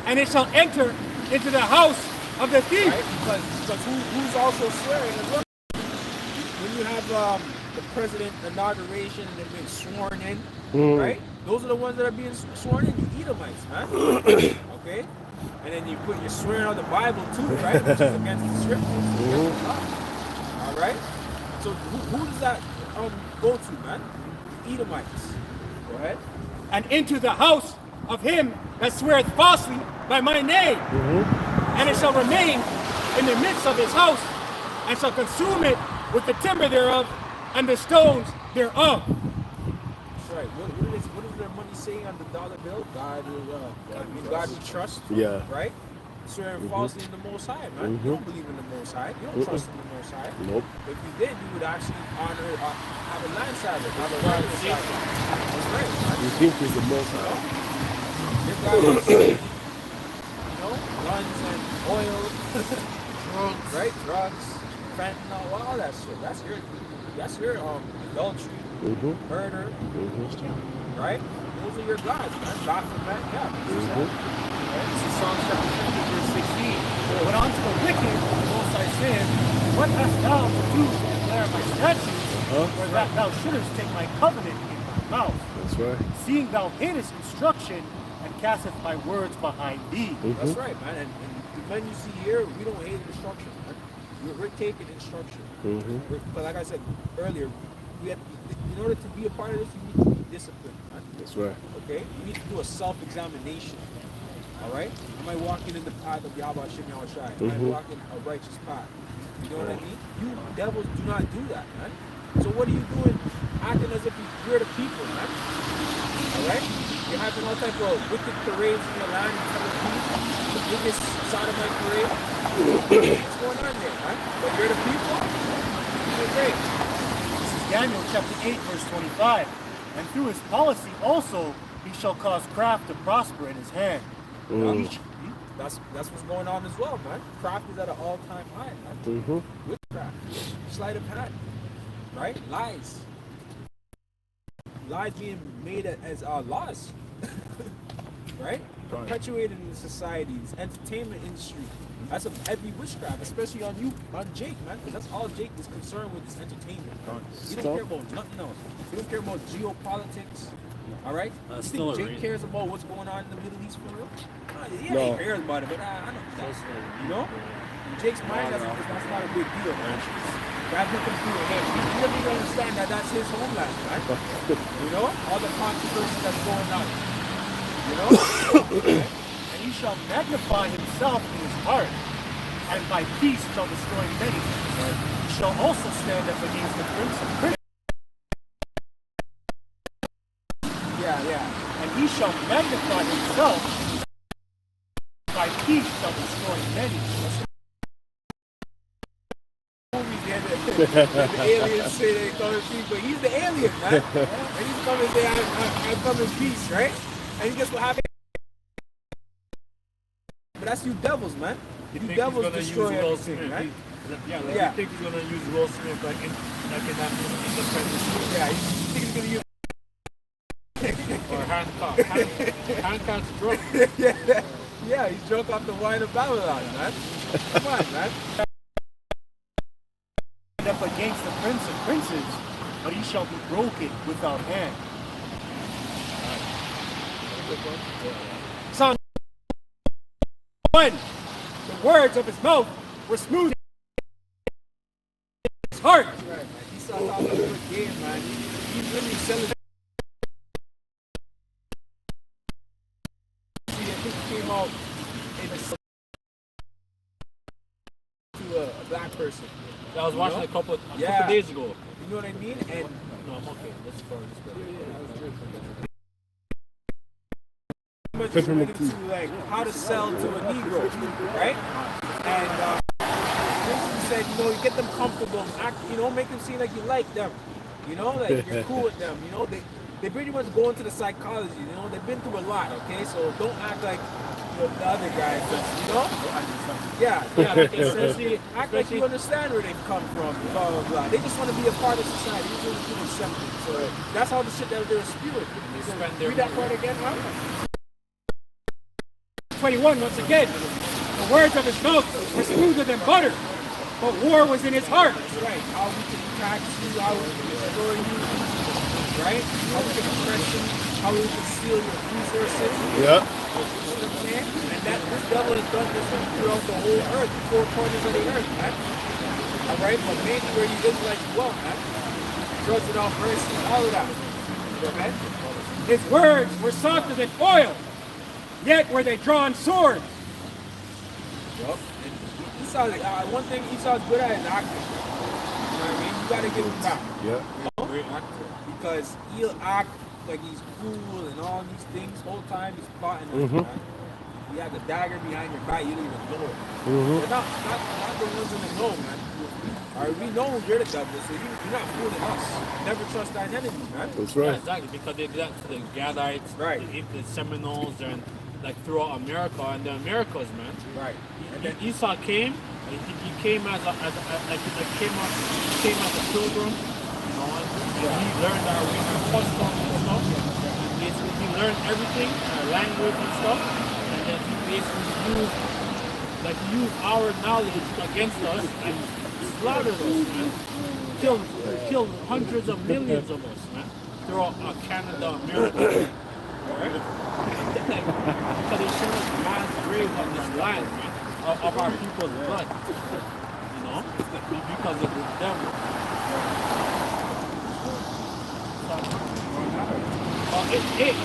and it shall enter into the house of the thief. Right? Because who's also swearing as well? When you have the president inauguration and they're being sworn in, right? Those are the ones that are being sworn in, the Edomites, man. Okay? And then you're swearing on the Bible too, right? Which is against the scriptures. Against the law. All right? So who does that go to, man? The Edomites. Go ahead. And into the house of him that sweareth falsely by my name. And it shall remain in the midst of his house, and shall consume it with the timber thereof and the stones thereof. That's right. What is their money saying on the dollar bill? God we trust. Yeah. Right? Swearing falsely in the Most High, man. You don't believe in the Most High. You don't trust in the Most High. Nope. If you did, you would actually honor, have a land Sabbath, have a land Sabbath. That's right, man. You think he's the most high? Your God is, guns and oil, drugs, right? Drugs, fentanyl, all that shit. That's your adultery, murder, right? Those are your gods, man. Baphomet, yeah. This is Psalm chapter 50, verse 16. But unto the wicked, the Most High said, what hast thou to do to declare my statutes, or that thou shouldest take my covenant in thy mouth? That's right. Seeing thou hatest instruction, and casteth my words behind thee. That's right, man. And the men you see here, we don't hate instruction, man. We're taking instruction. But like I said earlier, in order to be a part of this, you need to be disciplined, man. That's right. Okay? You need to do a self-examination. All right? Am I walking in the path of Yahweh Shem Yahweh Shai? Am I walking a righteous path? You know what I mean? You devils do not do that, man. So what are you doing acting as if you're the people, man? All right? You're having all type of wicked parades in your land in Tel Aviv, the biggest sodomite parade. What's going on there, man? But you're the people? You're great. This is Daniel chapter 8, verse 25. And through his policy also, he shall cause craft to prosper in his hand. That's what's going on as well, man. Craft is at an all-time high, man. Witchcraft, sleight of hand, right? Lies being made as laws, right? Perpetuated in the societies, entertainment industry. That's a heavy witchcraft, especially on Jake, man, because that's all Jake is concerned with is entertainment. He don't care about nothing else. He don't care about geopolitics. All right? You think Jake cares about what's going on in the Middle East for real? He cares about it, but I don't know. You know? In Jake's mind, that's not a big deal, man. That's nothing to do with him. He doesn't even understand that that's his homeland, right? You know? All the controversy that's going on. You know? And he shall magnify himself in his heart, and by peace shall destroy many. He shall also stand up against the prince of princes. Yeah. And he shall magnify himself, by peace shall destroy many. The aliens say they come in peace, but he's the alien, man. And he's coming and say, I come in peace, right? And guess what happened? But that's you devils, man. You devils destroy everything, right? Yeah, I think he's gonna use Will Smith like in that Independence. Yeah, you think he's gonna use Or Hancock. Hancock's drunk. Yeah, he drunk off the wine of Babylon, man. Come on, man. Stand up against the prince of princes, but he shall be broken without hand. Psalm 1. The words of his mouth were smooth. His heart. Right, man. He saw how he was game, man. He really celebrated. He came out in a to a black person. I was watching know? a couple Yeah. days ago. You know what I mean? And No, I'm okay. Let's go. much related to like how to sell to a Negro, right? And basically said, you know, you get them comfortable, act, you know, make them seem like you like them, you know, like you're cool with them, you know. They pretty much go into the psychology, you know. They've been through a lot, okay? So don't act like the other guys, you know. Yeah, like essentially act like you understand where they've come from, blah blah blah. They just want to be a part of society. They just want to feel accepted. So that's all the shit that they're spewing. Read that part again, huh? 21, once again. The words of his mouth were smoother than butter, but war was in his heart. That's right. How we can tax you, how we can destroy you, right? How we can oppress you, how we can steal your resources. Yeah. You know what I'm saying? And that this devil has done this throughout the whole earth, the four corners of the earth, man. All right, but mainly where you live like you want, man. Drugs without mercy, all of that. You know, man? His words were softer than oil, yet were they drawn swords. Yup. And Esau, one thing Esau's good at is acting. You know what I mean? You gotta give him that. Yeah. Great actor. Because he'll act like he's cool and all these things. Whole time he's plotting on you, man. He has a dagger behind your back, you don't even know it. They're not the ones in the know, man. Alright, we know you're the devil, so you're not fooling us. Never trust thine enemy, man. That's Yeah, right. exactly, because they did that to the Gadites, Right. the Seminoles, and like throughout America and the Americas, man. Right. And then Esau came. He came as a pilgrim, you know, and he learned our customs and stuff. And basically, he learned everything, our language and stuff, and then he basically used our knowledge against us and slaughtered us, man. Killed hundreds of millions of us, man, throughout Canada, America. Right? Because they showed us mass graves on this land, man, of our people's blood. You know? Because of the devil.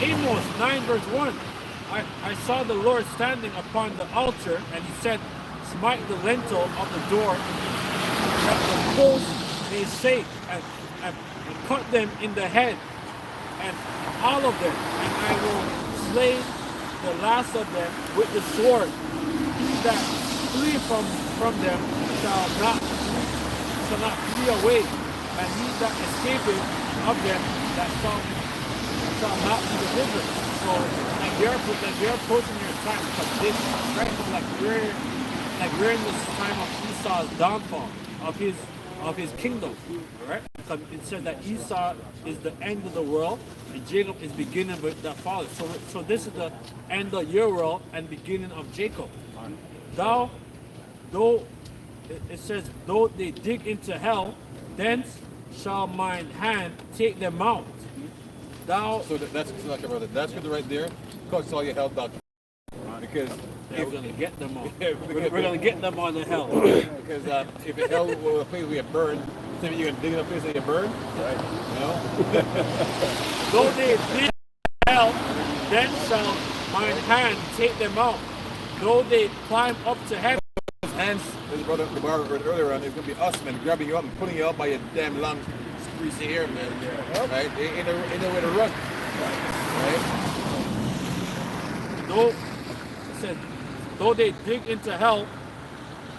Amos 9 verse 1. I saw the Lord standing upon the altar, and he said, smite the lintel of the door, that the posts may shake, and cut them in the head, and all of them, and I will slay the last of them with the sword. He that flee from them shall not flee away, and he that escapeth of them that shall not be delivered. So like they're approaching your time, because this we're in this time of Esau's downfall, of his kingdom. Alright? Because it said that Esau is the end of the world and Jacob is beginning with that father. So this is the end of your world and beginning of Jacob. It says, though they dig into hell, thence shall mine hand take them out. So that's like brother. That's good right there. Because all your health doctor. Because We're gonna get them on. We're gonna get them on the hell. because if the hell will a place where you burn, so you're gonna dig in a place where you burn, right? You know. Though they dig hell, then shall mine hand take them out. Though they climb up to heaven. Hands, as the brother heard earlier on, it's gonna be us, man, grabbing you up and pulling you up by your damn long, greasy hair, man. Right? Ain't no way to run. Right? Though they dig into hell,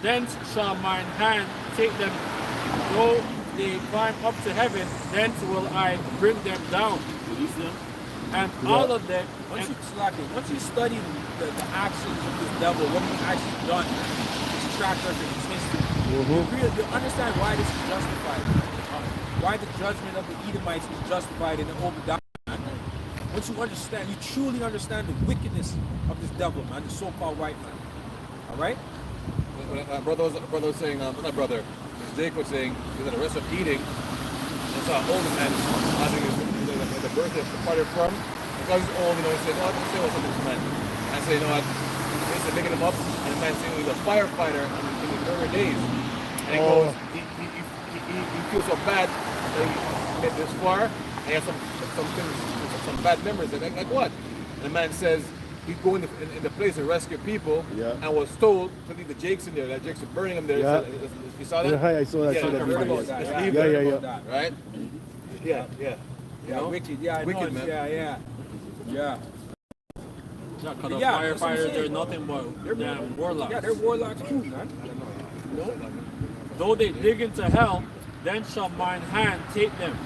thence shall mine hand take them. Though they climb up to heaven, thence will I bring them down. And all of them, once you study the actions of this devil, what he's actually done, his track record, his history, you understand why this is justified. Why the judgment of the Edomites was justified in the Obadiah. once you understand, you truly understand the wickedness of this devil, man, the so-called white man. All right? Brother was saying, not brother, Jake was saying, he was at a restaurant eating, and saw an older man having the birthday party from. Because he's old, he said, no, I can say what's up to this man. I say, he's picking him up, and the man saying he was a firefighter in the early days. And he goes, he feels so bad that he made this far, and he has some bad memories. Like what? And the man says, he'd go in the place and rescue people, and was told to leave the Jakes in there. That Jakes were burning them there. Yeah. You saw that? Yeah, I saw that. Yeah, I saw that I heard video. about that. Yeah, Leave yeah, that. yeah. Right? Yeah. Yeah, wicked. Yeah, I know. Wicked, man. Yeah. Yeah, because the Yeah, that's what I'm firefighters, they're saying. nothing but damn warlocks. Yeah, they're warlocks too, man. Though they dig into hell, then shall mine hand take them.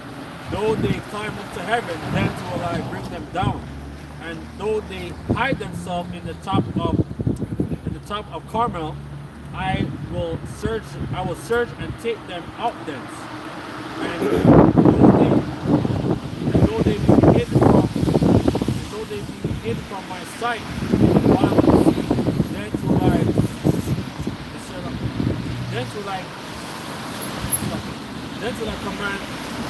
Though they climb up to heaven, then will I bring them down. And though they hide themselves in the top of Carmel, I will search and take them out thence. And though they be hid from my sight, while I see, then will I command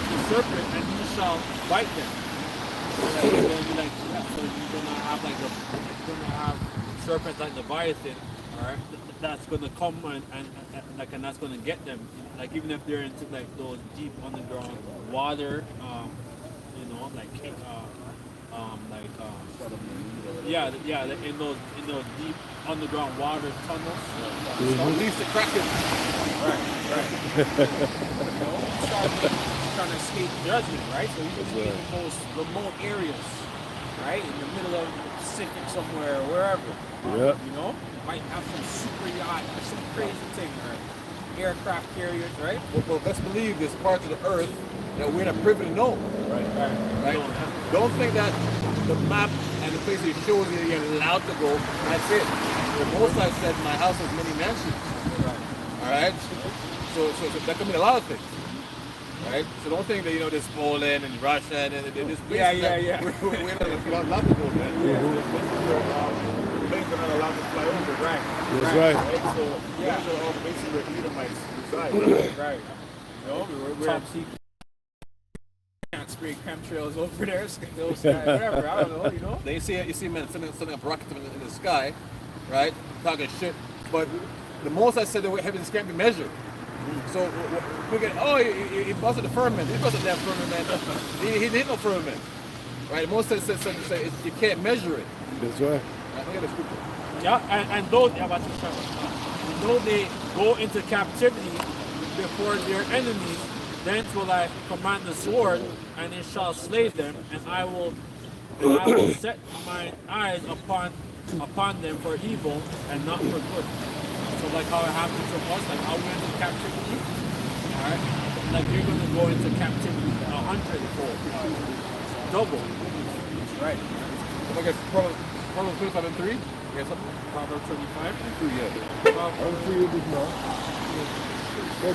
the serpent, and you shall bite them. So you're gonna be like, so you're gonna have serpents like Leviathan, all right? That's gonna come and that's gonna get them. Like even if they're into like those deep underground water, in those deep underground water tunnels. At least the Kraken. Trying to escape judgment, right? So you can be in the most remote areas, right? In the middle of the Pacific somewhere or wherever. Yeah. You know? Might have some super yacht or some crazy thing, right? Aircraft carriers, right? Well, let's believe this part of the earth that we're not privy to know. Right? Don't think that the map and the place it shows you you're allowed to go, that's it. The Most High said, my house has many mansions. Alright? So that could mean a lot of things. Right? So don't think that, there's Poland and Russia and this place. Yeah. We're not allowed to go there. Planes are not allowed to fly over. Right. That's right. So those are all places where Edomites reside. Right. We're top secret. Can't spray chemtrails over there, those guys, whatever, I don't know, Then you see men sending up rockets in the sky, right? Talking shit. But the Most I said the heavens can't be measured. So we get, he busted the firmament. He busted that firmament. He didn't hit no firmament. Right? The Most I said you can't measure it. That's right. Look at the scripture. Yeah, and though they go into captivity before their enemies, then will I command the sword, and it shall slay them, and I will set mine eyes upon them for evil and not for good. So like how it happened to us, like how we went into captivity, alright? Like you're gonna go into captivity 100-fold. Double. Right. I guess Proverbs 25 and 3. You got something? Proverbs 25. 3, yeah. Proverbs 25, the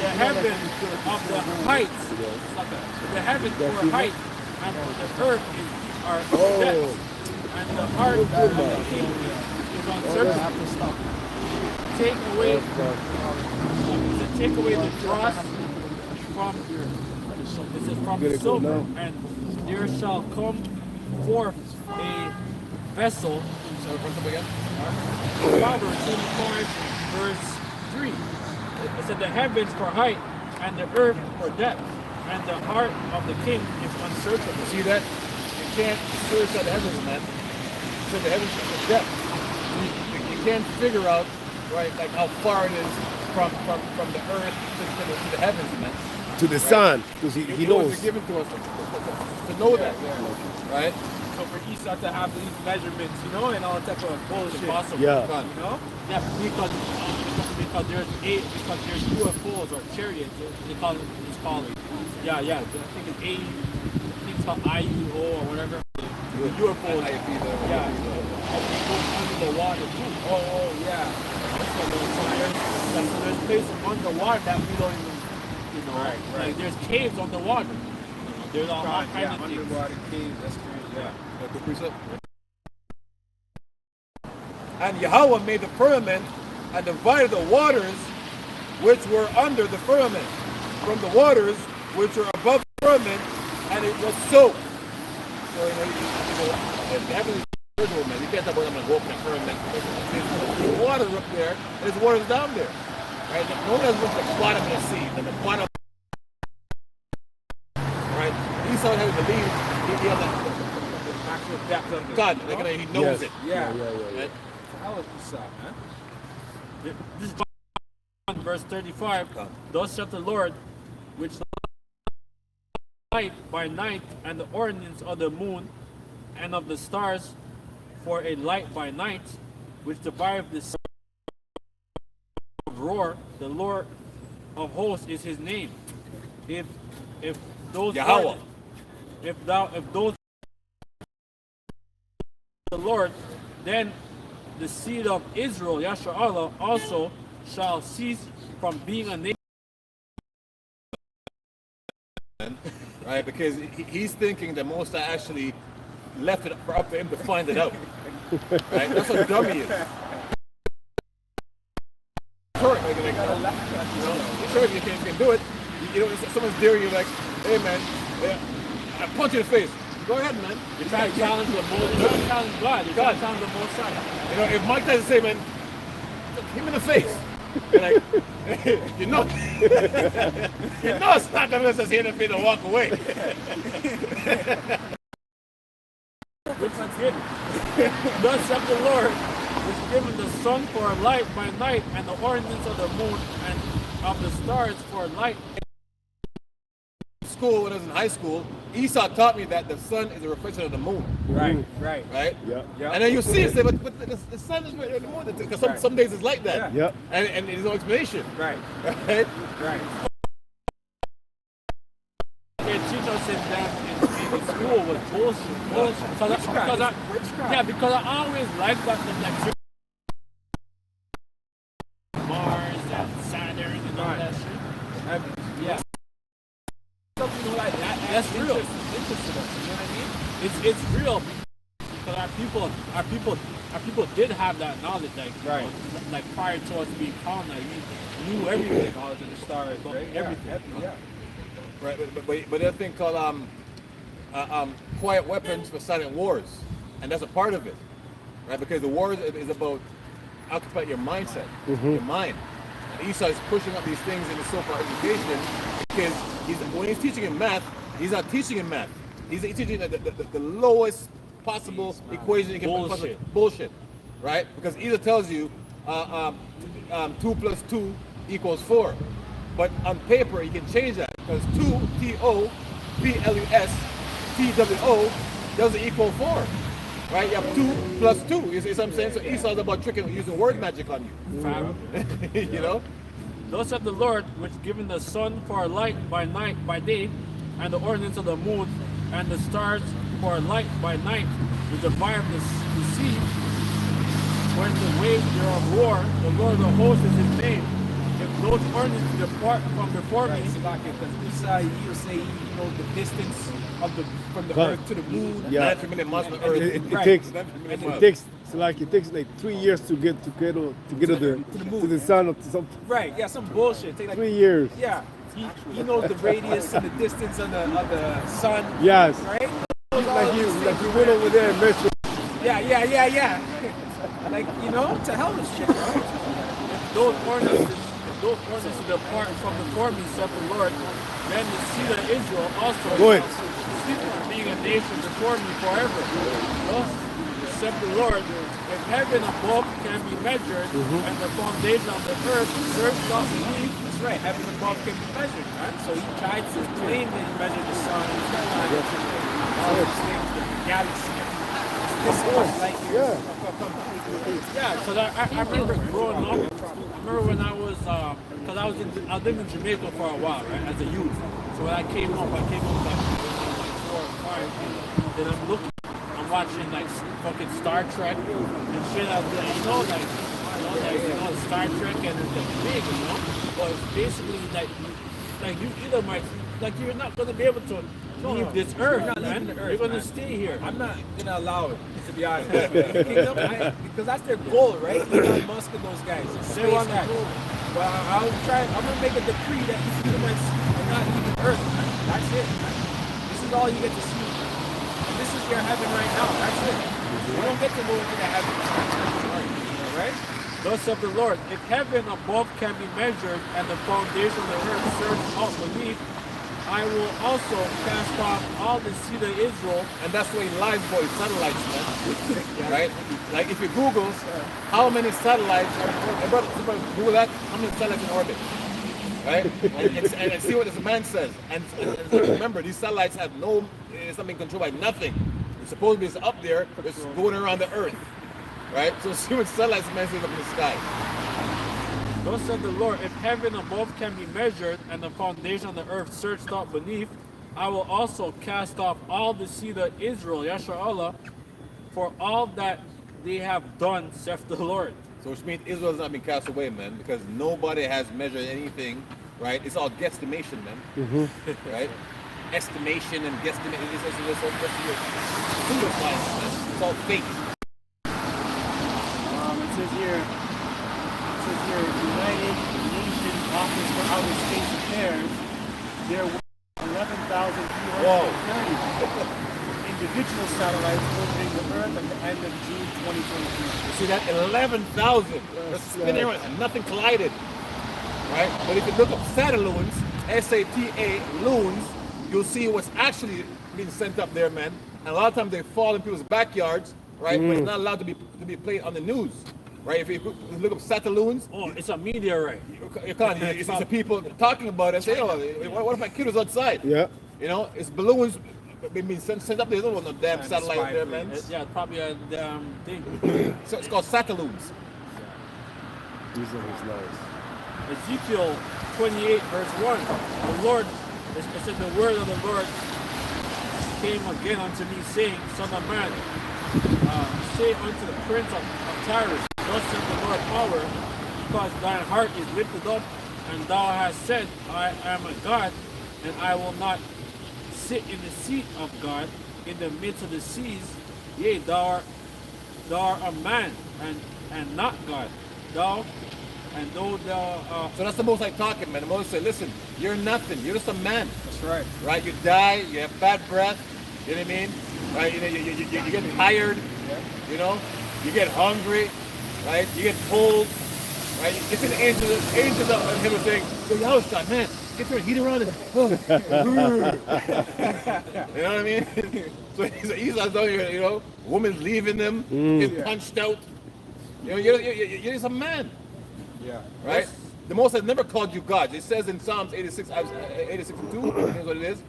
heavens of the heights, the heavens were height, and the earth are depths, and the heart of the king is unsearchable. Take away the dross from the silver, and there shall come forth a vessel. Proverbs 25, verse 3. It said the heavens for height and the earth for depth, and the heart of the king is unsearchable. See that? You can't search out the heavens, man. So the heavens is the depth. You can't figure out, right, like how far it is from the earth to the heavens, man. To the sun, because he It knows. was given to us to know that, right? So for Esau to have these measurements, and all type of bullshit. Impossible. Yeah. Yeah, because there's UFOs or chariots. They call it. It's called. Yeah. I think it's called IUO or whatever. UFOs. Yeah. And they go under the water too. Oh, yeah. So there's places underwater that we don't even. you know. Right. Like there's caves underwater. There's all God, kinds yeah, of things. underwater caves. That's crazy. Yeah. The precept. And Yahweh made the firmament and divided the waters which were under the firmament from the waters which were above the firmament, and it was so. So, the heavenly spiritual, man, you can't talk about I'm going to go up in a firmament. There's water up there, and there's water down there. Right? No one has looked at the bottom of the sea, like the bottom. Right? Esau had to believe he had The actual depth of it. God, like, he knows it. Yeah. Right? How was Esau, man? This is verse 35. Thus saith the Lord, which light by night, and the ordinance of the moon and of the stars for a light by night, which divideth the sun of roar. The Lord of hosts is his name. If those Yahweh. if those the Lord, then the seed of Israel, Yasharallah, also shall cease from being a nation. Right? Because he's thinking that Most High actually left it up to him to find it out. Right? That's how dumb he is. Sure, sure, if you can do it. You know, if someone's daring you, like, hey man, I punch you in the face. Go ahead, man. You're trying to challenge the Most, you're trying to challenge God, you're trying to challenge the Most High. You know, if Mike Tyson say, man, hit him in the face. You're like, you know it's not gonna just hit him and walk away. Which is good. Thus saith the Lord, which given the sun for a light by night, and the ordinance of the moon and of the stars for a light. School, when I was in high school, Esau taught me that the sun is a reflection of the moon. Right. Right? Yeah. And then you see it, say, but the sun is right in the moon. Because some days it's like that. Yeah. And there's no explanation. Right. Right? Right. They teach us in school was bullshit. Because I always liked that the Mars and Saturn and all that shit. Yeah. Something like that. That's real. Interested us, you know what I mean? It's real because our people did have that knowledge, like Right. like prior to us being colonized, we knew everything. Knowledge of the stars, right? Everything. Yeah. Right, but there's a thing called quiet weapons for silent wars, and that's a part of it, right? Because the war is about occupying your mindset, your mind. And Esau is pushing up these things in the so-called education because when he's teaching in math, he's not teaching in math. He's teaching the lowest possible equation you can possibly. Bullshit, right? Because Esau tells you 2 plus 2 equals 4. But on paper, you can change that because 2, T-O, P-L-U-S, T-W-O doesn't equal 4, right? You have 2 plus 2, you see what I'm saying? So Esau's about tricking, using word magic on you, you know? Thus saith the Lord, which given the sun for a light by night, by day, and the ordinance of the moon, and the stars for a light by night, which divide the sea, when the waves thereof roar, the Lord of the hosts is his name. If those ordinances depart from before me, Because Esau, he'll say he knows the distance of from the But- earth to the moon. Yeah. 9 million miles from the earth. It Right. takes Nine million it miles. takes like 3 years to get to the sun of some Right. Yeah. Some bullshit. Take like 3 years. Yeah. He knows the radius and the distance of the sun. Yes. Right. Like you went over there and measured. Yeah. Like, you know, to hell with shit. Right? those ordinances depart from before me, saith the Lord, then the seed of Israel also Go ahead. shall cease from being a nation before me forever. Thus saith the Lord, if heaven above can be measured, and the foundation of the earth searched out beneath. That's right. Heaven above can be measured. Right? So he tried to claim that he measured the sun. He tried to all these things, the galaxy. This was like Yeah, because I remember growing up. I remember when I was, because I lived in Jamaica for a while, right, as a youth. So when I came home like 4 or 5. Then I'm watching like fucking Star Trek and shit. I was like, Star Trek and it's big, you know. But it's basically like like you Edomites, like you're not going to be able to leave this earth, You're not man. leaving the earth, You're going to man. stay here. I'm not gonna allow it, to be honest. The kingdom, because that's their goal, right? Elon Musk and those guys, the They want space guys. to But I'm gonna make a decree that these Edomites are not leaving Earth, man. That's it, man. This is all you get to see. And this is your heaven right now. That's it. You don't get to go into the heaven. Alright? Thus saith the Lord, if heaven above can be measured and the foundation of the earth searched out beneath, I will also cast off all the seed of Israel. And that's why he lies about his satellites, man. Right? Like if you Google how many satellites are, brother, Google that, how many satellites in orbit? Right? And see what this man says. And remember, these satellites have no, it's not being controlled by nothing. It's supposed to be up there, it's going around the earth. Right? So see what satellites the man says up in the sky. Thus said the Lord, if heaven above can be measured and the foundation of the earth searched out beneath, I will also cast off all the seed of Israel, Yasharallah, for all that they have done, saith the Lord. So which means Israel has not been cast away, man, because nobody has measured anything, right? It's all guesstimation, man. Right? Estimation and guesstimation. It's all fake. It says here, United Nations Office for Outer Space Affairs, there were 11,330 individual satellites orbiting the Earth at the end of June 2023. You see that? 11,000. That's spinning around and nothing collided. Right? But if you look up Satelloons, S-A-T-A, loons, you'll see what's actually being sent up there, man. And a lot of times they fall in people's backyards, right? But it's not allowed to be played on the news. Right? If you look up Satelloons, Oh, it's a meteorite. you can't. It's the people talking about it. Say, oh, what if my kid was outside? Yeah. You know, it's balloons being sent up there. There's no damn satellite up there, man. Yeah, it's probably a damn thing. So it's called Satelloons. These are his lies. Ezekiel 28 verse 1. The Lord, it said the word of the Lord came again unto me, saying, Son of man, say unto the prince of Tyrus, thus saith the Lord power, because thine heart is lifted up, and thou hast said, I am a God, and I will not sit in the seat of God in the midst of the seas. Yea, thou art a man, and not God. Thou, and though thou So that's the most like talking, man. The most say, listen, you're nothing. You're just a man. That's right. Right? You die. You have bad breath. You know what I mean? Right? You know, you get tired. You know? You get hungry. Right? You get cold. Right? You see the angels up and him was saying, yo, Yahushua, man, get your heat around it. You know what I mean? So he's out there, you know, woman's leaving them, getting punched out. You know, you're just a man. Yeah. Right? The Most has never called you God. It says in Psalms 86 and 2, I think is what it is.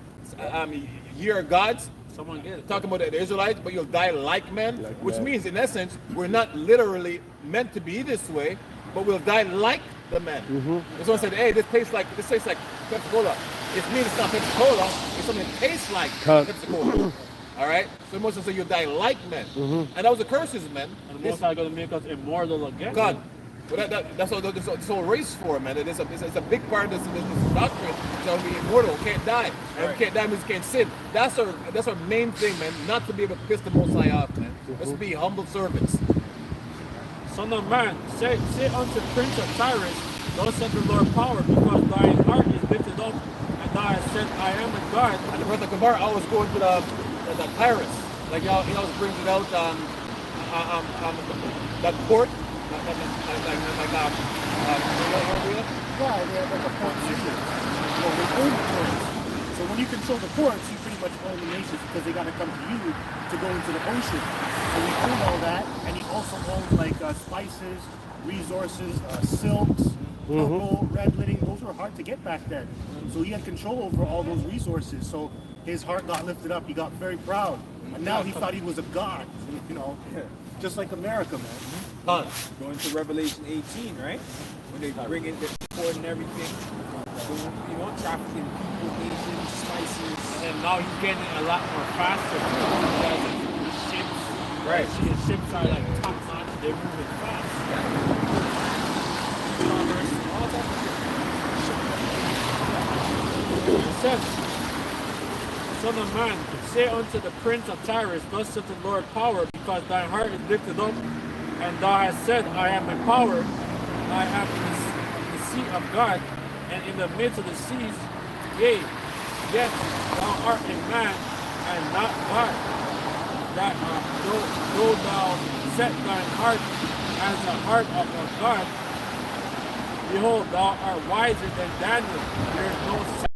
Ye are gods. someone get it. Talking about the Israelites, but you'll die like men, which means in essence, we're not literally meant to be this way, but we'll die like the men. And someone said, hey, this tastes like Pepsi-Cola. It means it's not Pepsi-Cola, it's something that tastes like Pepsi-Cola. All right? So Moses said, you'll die like men. And that was the curses, man. And the Most High going to make us immortal again. God. Well, that's what this whole race for, man. It's a big part of this doctrine. So we immortal, can't die. And we can't die means we can't sin. That's our main thing, man. Not to be able to piss the Most High off, man. Let's be humble servants. Son of man, say unto Prince of Tyrus, thus saith the Lord power, because thine heart is lifted up, and thou hast said, I am a God. And the Brother Kabar always going to the Tyrus. Like he always brings it out that port. Yeah, they have like a port system. Well, they own the ports. So when you control the ports, you pretty much own the nations because they got to come to you to go into the ocean. So we own all that, and he also owns like spices, resources, silks, purple, red linen. Those were hard to get back then. So he had control over all those resources. So his heart got lifted up. He got very proud. And now he thought he was a god, you know, just like America, man. Going to Revelation 18, right? When they bring in the port and everything. You know, trafficking people, nations, spices. And now he's getting a lot more faster. Because the ships, Right. The ships are like top notch. They're moving fast. said, Son of man, say unto the prince of Tyrus, thus saith the Lord power, because thy heart is lifted up, and thou hast said, I am in power, I am in the seat of God, and in the midst of the seas, yea, yet thou art a man, and not God. That though thou set thine heart as the heart of a God, behold, thou art wiser than Daniel. There is no secret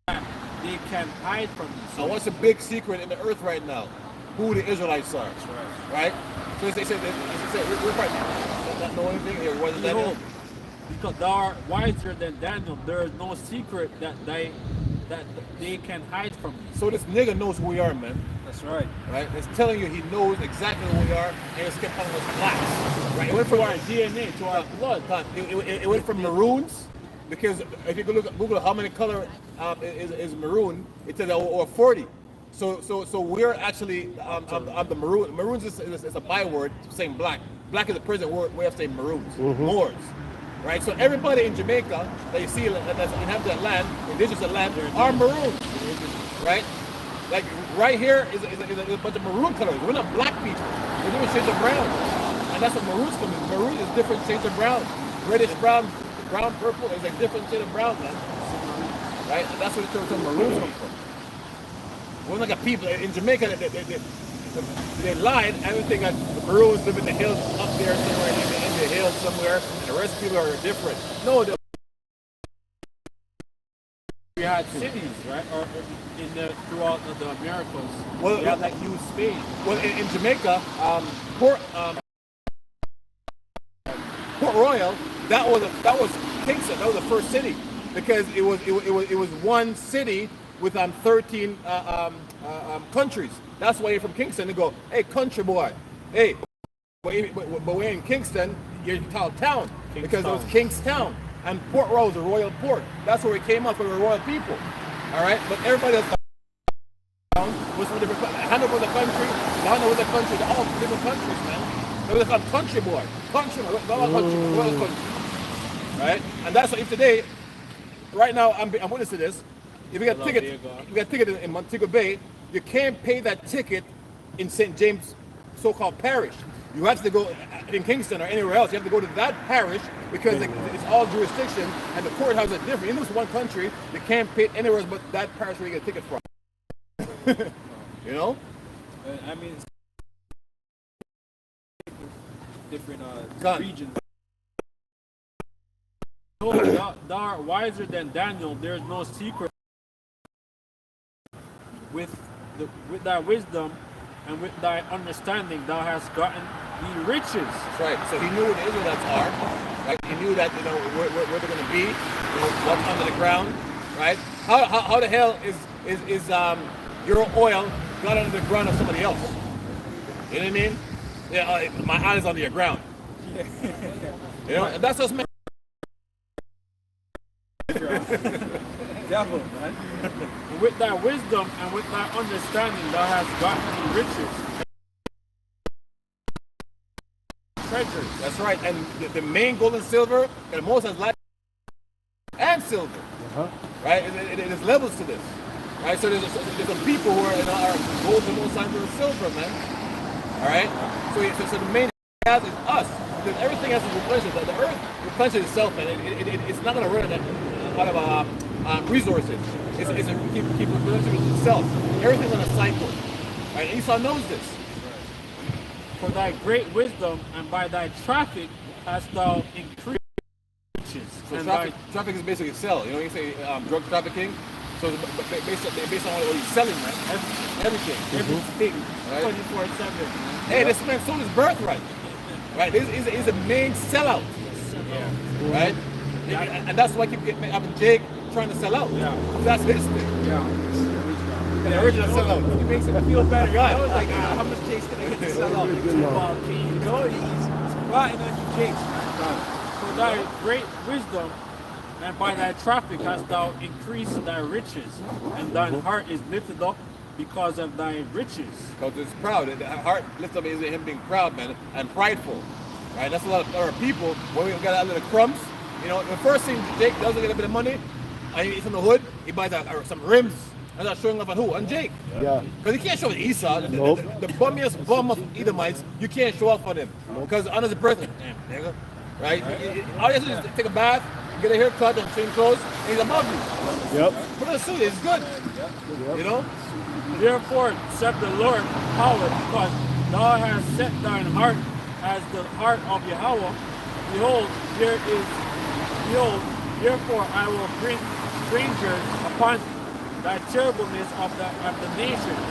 that they can hide from thee. So what's the big secret in the earth right now? Who the Israelites are. Right? So they said, we're probably not know anything here. Wasn't that Behold, because thou art wiser than Daniel, there is no secret that they can hide from thee. So this nigga knows who we are, man. That's right. Right? It's telling you he knows exactly who we are, and it's kept calling us blacks. Right? It went from To our DNA, to our blood. It went from maroons, because if you go look at Google how many color is maroon, it says or 40. So we're actually the maroon. Maroons is a byword saying black. Black is a present way of saying maroons, Moors. Right? So everybody in Jamaica that you see that's inhabit that land, indigenous land, are maroons. Right? Like right here is a bunch of maroon colors. We're not black people. We're different shades of brown. And that's what maroons come in. Maroon is different shades of brown. Reddish brown, brown purple is a different shade of brown, man. Right? And that's where the term maroons come from. We're like a people in Jamaica they lied and think that the maroons live in the hills up there somewhere in the hills somewhere, and the rest of people are different. No, We had cities, right? Or throughout the Americas. Well, we had like New Spain. Well, in Jamaica, Port Royal, that was Kingston. That was the first city because it was one city with 13 countries. That's why you're from Kingston. They go, hey, country boy, hey, but we're in Kingston. You're called town because it was Kingstown. And Port Royal was a royal port. That's where we came up. We were royal people. All right? But everybody else was from different countries. Hanover was a country. Ghana was a country. They're all different countries, man. They were called country boy. Country boy. Royal country. Right? And that's why if today, right now, I'm witness to this. If you got a ticket in Montego Bay, you can't pay that ticket in St. James so-called parish. You have to go in Kingston or anywhere else. You have to go to that parish because it's all jurisdiction and the courthouse is different. In this one country, you can't pay anywhere else but that parish where you get a ticket from. You know? I mean, different regions. No, thou art wiser than Daniel. There is no secret. With thy wisdom and with thy understanding, thou hast gotten the riches. That's right. So he knew where the Israelites are. Right? He knew that where they're going to be, what's under the ground. Right? How the hell is your oil got under the ground of somebody else? You know what I mean? Yeah, my eyes under your ground. You know, and that's us, man. Devil, man. With thy wisdom and with thy understanding, thou hast gotten the riches. Treasures. That's right. And the main gold and silver, and most has light and silver. Right? It is levels to this. Right? So there's some people who are gold and most signs of silver, man. All right? So the main has is us. Because everything has to replenish it. The earth replenishes itself, and it's not going to run out of resources. It's keep replenishing itself. Everything's on a cycle. Right? Esau knows this. For thy great wisdom and by thy traffic hast thou increased riches. So And traffic is basically sell. You know, you say drug trafficking. So based on what he's selling, man. Everything. Right? 24/7. Hey, this man sold his birthright. Right? He's a main sellout. Right? And that's why I keep having Jake trying to sell out. Yeah. That's his thing. Yeah. The original sellout. He makes him feel better. I was like, how much Jake's gonna get to sell out? You know, he's plotting on you, Jake. For thy great wisdom and by thy traffic hast thou increased thy riches, and thine heart is lifted up because of thy riches. Because it's proud. The heart lifts up is him being proud, man, and prideful. Right? That's a lot of people when we got a little crumbs. You know, the first thing Jake does to get a bit of money, and he's from the hood, he buys some rims. And that's showing off on who? On Jake. Yeah. Because he can't show Esau. Nope. The bummiest bum of Edomites, you can't show off on him. Because on his birthday, damn, nigga. Right? All you have to do is take a bath, get a haircut, and change clothes, and he's above you. Yep. Put on a suit, it's good. You know? Therefore, said the Lord, power, because thou hast set thine heart as the heart of Yahweh. Behold, therefore I will bring strangers upon thy terribleness of the nations,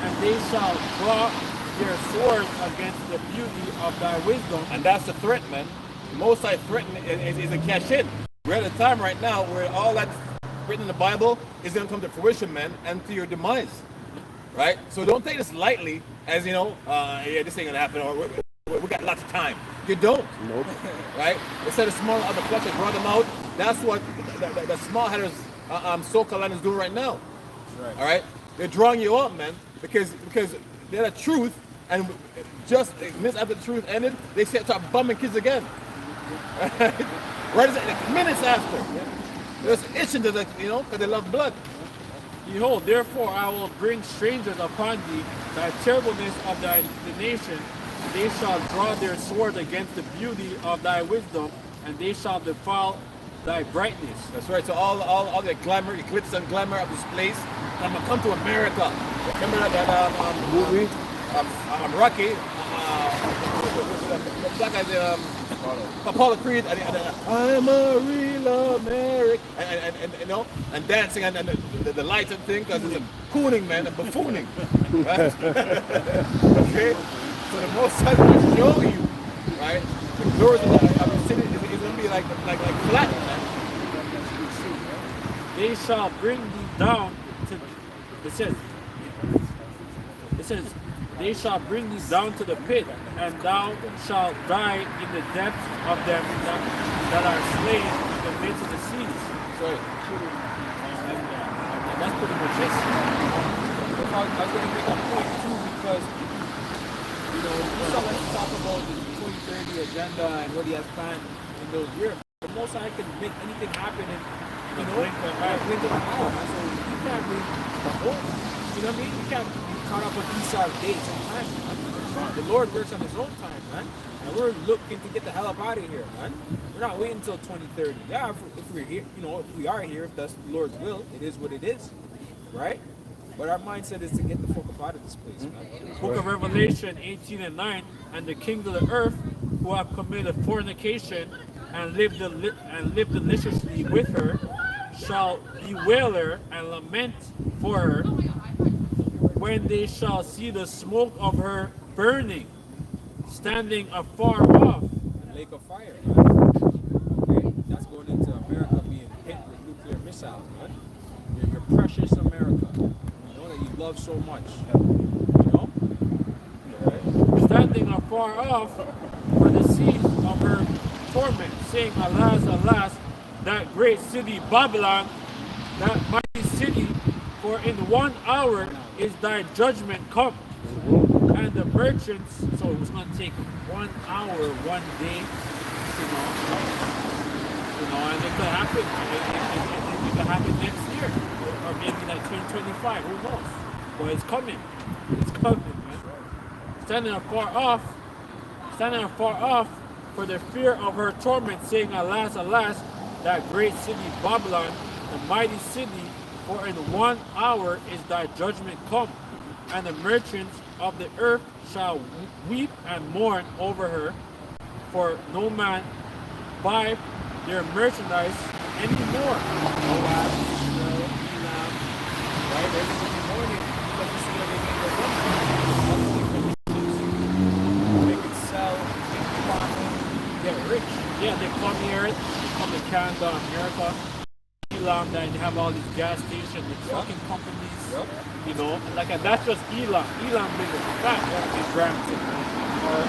and they shall draw their swords against the beauty of thy wisdom. And that's the threat, man. The Most High threaten is a cash in. We're at a time right now where all that's written in the Bible is going to come to fruition, man, and to your demise. Right? So don't take this lightly as, you know, yeah, this ain't going to happen, or we got lots of time. You don't. Nope. Right? Instead of small other clutches brought them out, that's what the small headers so-called land is doing right now. Right. All right? They're drawing you up, man, because they're the truth, and just minutes after the truth ended, they start bumming kids again. Right? Like minutes after. They're just itching to, you know, because they love blood. Behold, therefore I will bring strangers upon thee, thy terribleness of the nation. They shall draw their sword against the beauty of thy wisdom, and they shall defile thy brightness. That's right. So all the glamour, the glitz and glamour of this place, I'm gonna come to America. Remember that Movie? Rocky, the black guy, Apollo Creed, I'm a real American, and you know, and dancing and the lights and thing, because it's a cooning, man, a buffooning. Right? Okay. So the Most High will show you, right? The glory of the city is gonna be like flat, man. They shall bring thee down to, it says, they shall bring thee down to the pit, and thou shalt die in the depths of them that are slain in the midst of the seas. Sorry. And that's pretty much it. I was going to make a point too, because you know, so let's talk about the 2030 agenda and what he has planned in those years. The most I can make anything happen in, you know, blink of an hour. So you can't be, you know what I mean? You can't be caught up with Esau's dates and time. The Lord works on his own time, man. And we're looking to get the hell up out of here, man. We're not waiting until 2030. Yeah, if we're here, you know, if we are here, if that's the Lord's will, it is what it is, right? But our mindset is to get the fuck up out of this place, man. Book of Revelation 18:9, and the kings of the earth who have committed fornication and lived deliciously with her shall bewail her and lament for her when they shall see the smoke of her burning, standing afar off. Lake of fire, man. Okay? That's going into America being hit with nuclear missiles, man. Your precious America. You know that you love so much. You know? Standing afar off for the seas of her torment, saying, Alas, alas, that great city Babylon, that mighty city, for in 1 hour is thy judgment come. And the merchants, so it's going to take 1 hour, 1 day, you know, and it could happen. It could happen next year, or maybe like 2025, who knows? But it's coming. It's coming, man. Standing afar off for the fear of her torment, saying, Alas, alas, that great city Babylon, the mighty city, for in 1 hour is thy judgment come, and the merchants of the earth shall weep and mourn over her, for no man buy their merchandise anymore. Moab, Israel, Elam, right? They're going to be mourning because this is going to make their money. They can sell, make profit, get rich. Yeah, they come here, they come to Canada, America, Elam, then they have all these gas stations, the trucking companies, you know, like, and that's just Elam. Elam is fat in Brampton, or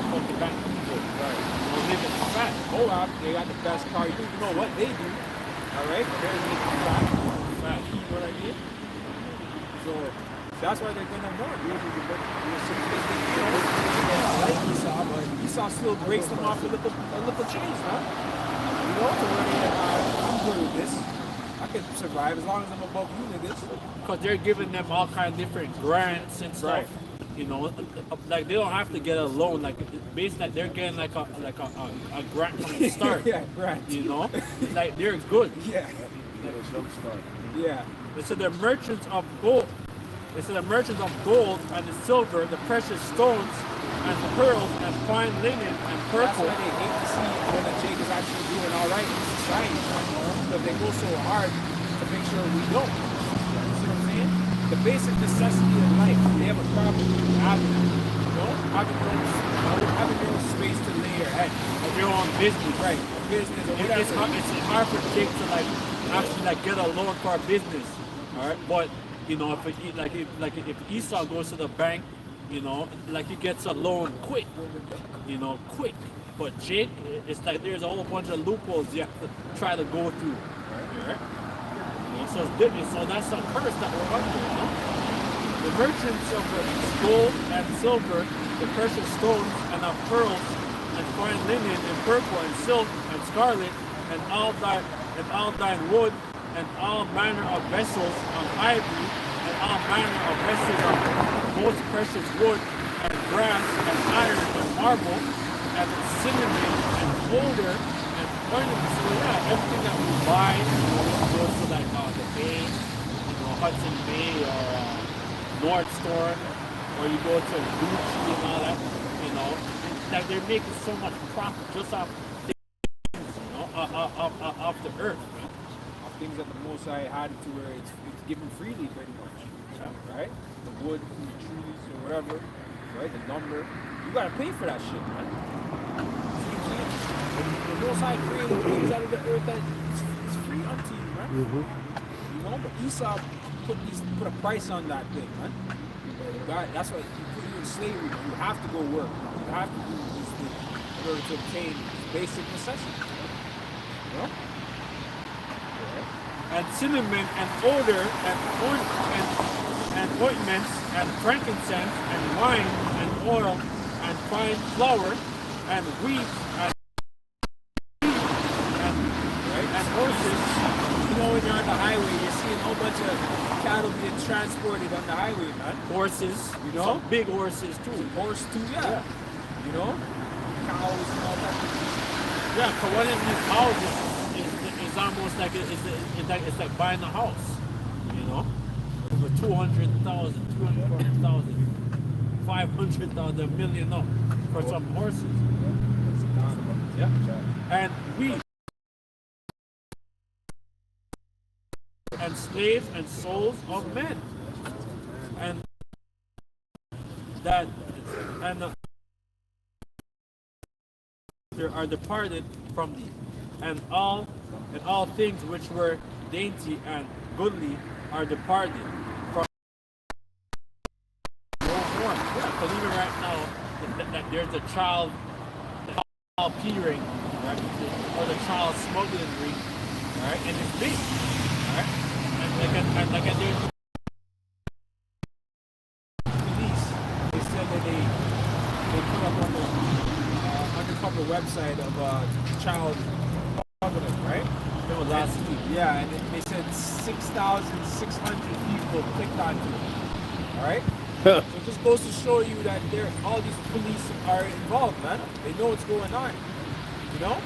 fucking Vancouver, right? They live in fat. Moab, they got the best car. You know what they do, all right? They're making fat, you know what I mean? So that's why they're gonna mourn. Like Esau, but Esau still breaks them off a little change, man. You know, to where they're like, I'm good with this. I can survive as long as I'm above you niggas. Because they're giving them all kind of different grants and stuff. Right. You know, like they don't have to get a loan. Like basically, like they're getting like a grant from the start. Yeah, grant. You know, like they're good. Yeah. Yeah. They said the merchants of gold. They said the merchants of gold and the silver, the precious stones and the pearls and fine linen and That's purple. why they hate to see when a Jake is actually doing all right in society. Because they go so hard to make sure we don't. You see what I'm saying? The basic necessity of life, they have a problem with having it. You know? Having your own space to lay your head. Of your own business. Right. Business or whatever. It's hard for Jake to like actually like get a loan for a business. All right, but you know if Esau goes to the bank, you know, like he gets a loan quick, you know, quick. But Jake, it's like there's a whole bunch of loopholes you have to try to go through. Right? You know, so it's different. So that's a curse that we're under. You know? The merchants of the gold and silver, the precious stones and of pearls and fine linen and purple and silk and scarlet and all thine wood and all manner of vessels of ivory and all manner of vessels of most precious wood and brass and iron and marble and cinnamon and odor and ornaments. So yeah, everything that we buy, you know, goes to like the Bay, you know, Hudson Bay or Nordstrom, or you go to Gucci and all that, you know, like they're making so much profit just off things, you know, off the earth. Man. Things that the Most High had to where it's given freely pretty much. Right? The wood, the trees, or whatever, right? The lumber. You gotta pay for that shit, man. See what I'm saying? The Most High created things out of the earth that it's free unto you, man. You know, but Esau put a price on that thing, man. That's why he put you in slavery. You have to go work. You have to do these things in order to obtain basic necessities. You know? And cinnamon and odor and ointments and frankincense and wine and oil and fine flour and wheat and horses. You know, when you're on the highway, you're seeing a whole bunch of cattle being transported on the highway, man. Horses, You know? some big horses too. Horse too, yeah. You know? Cows and all that. Yeah, for one of these houses is almost like it's like buying a house, you know, for 200,000, 240,000, 500,000, $1 million, no, for some horses. Yeah, and wheat and slaves and souls of men, and that there are departed from thee, and all things which were dainty and goodly are departed from no more. Yeah, because even right now, that there's a child peering, right, or the child smuggling ring, right, and it's big, right, and like there's police. They said that they put up on the undercover website of child smuggling, right? It was last week. Yeah, and they said 6,600 people clicked onto it. All right? So it just goes to show you that all these police are involved, man. They know what's going on. You know?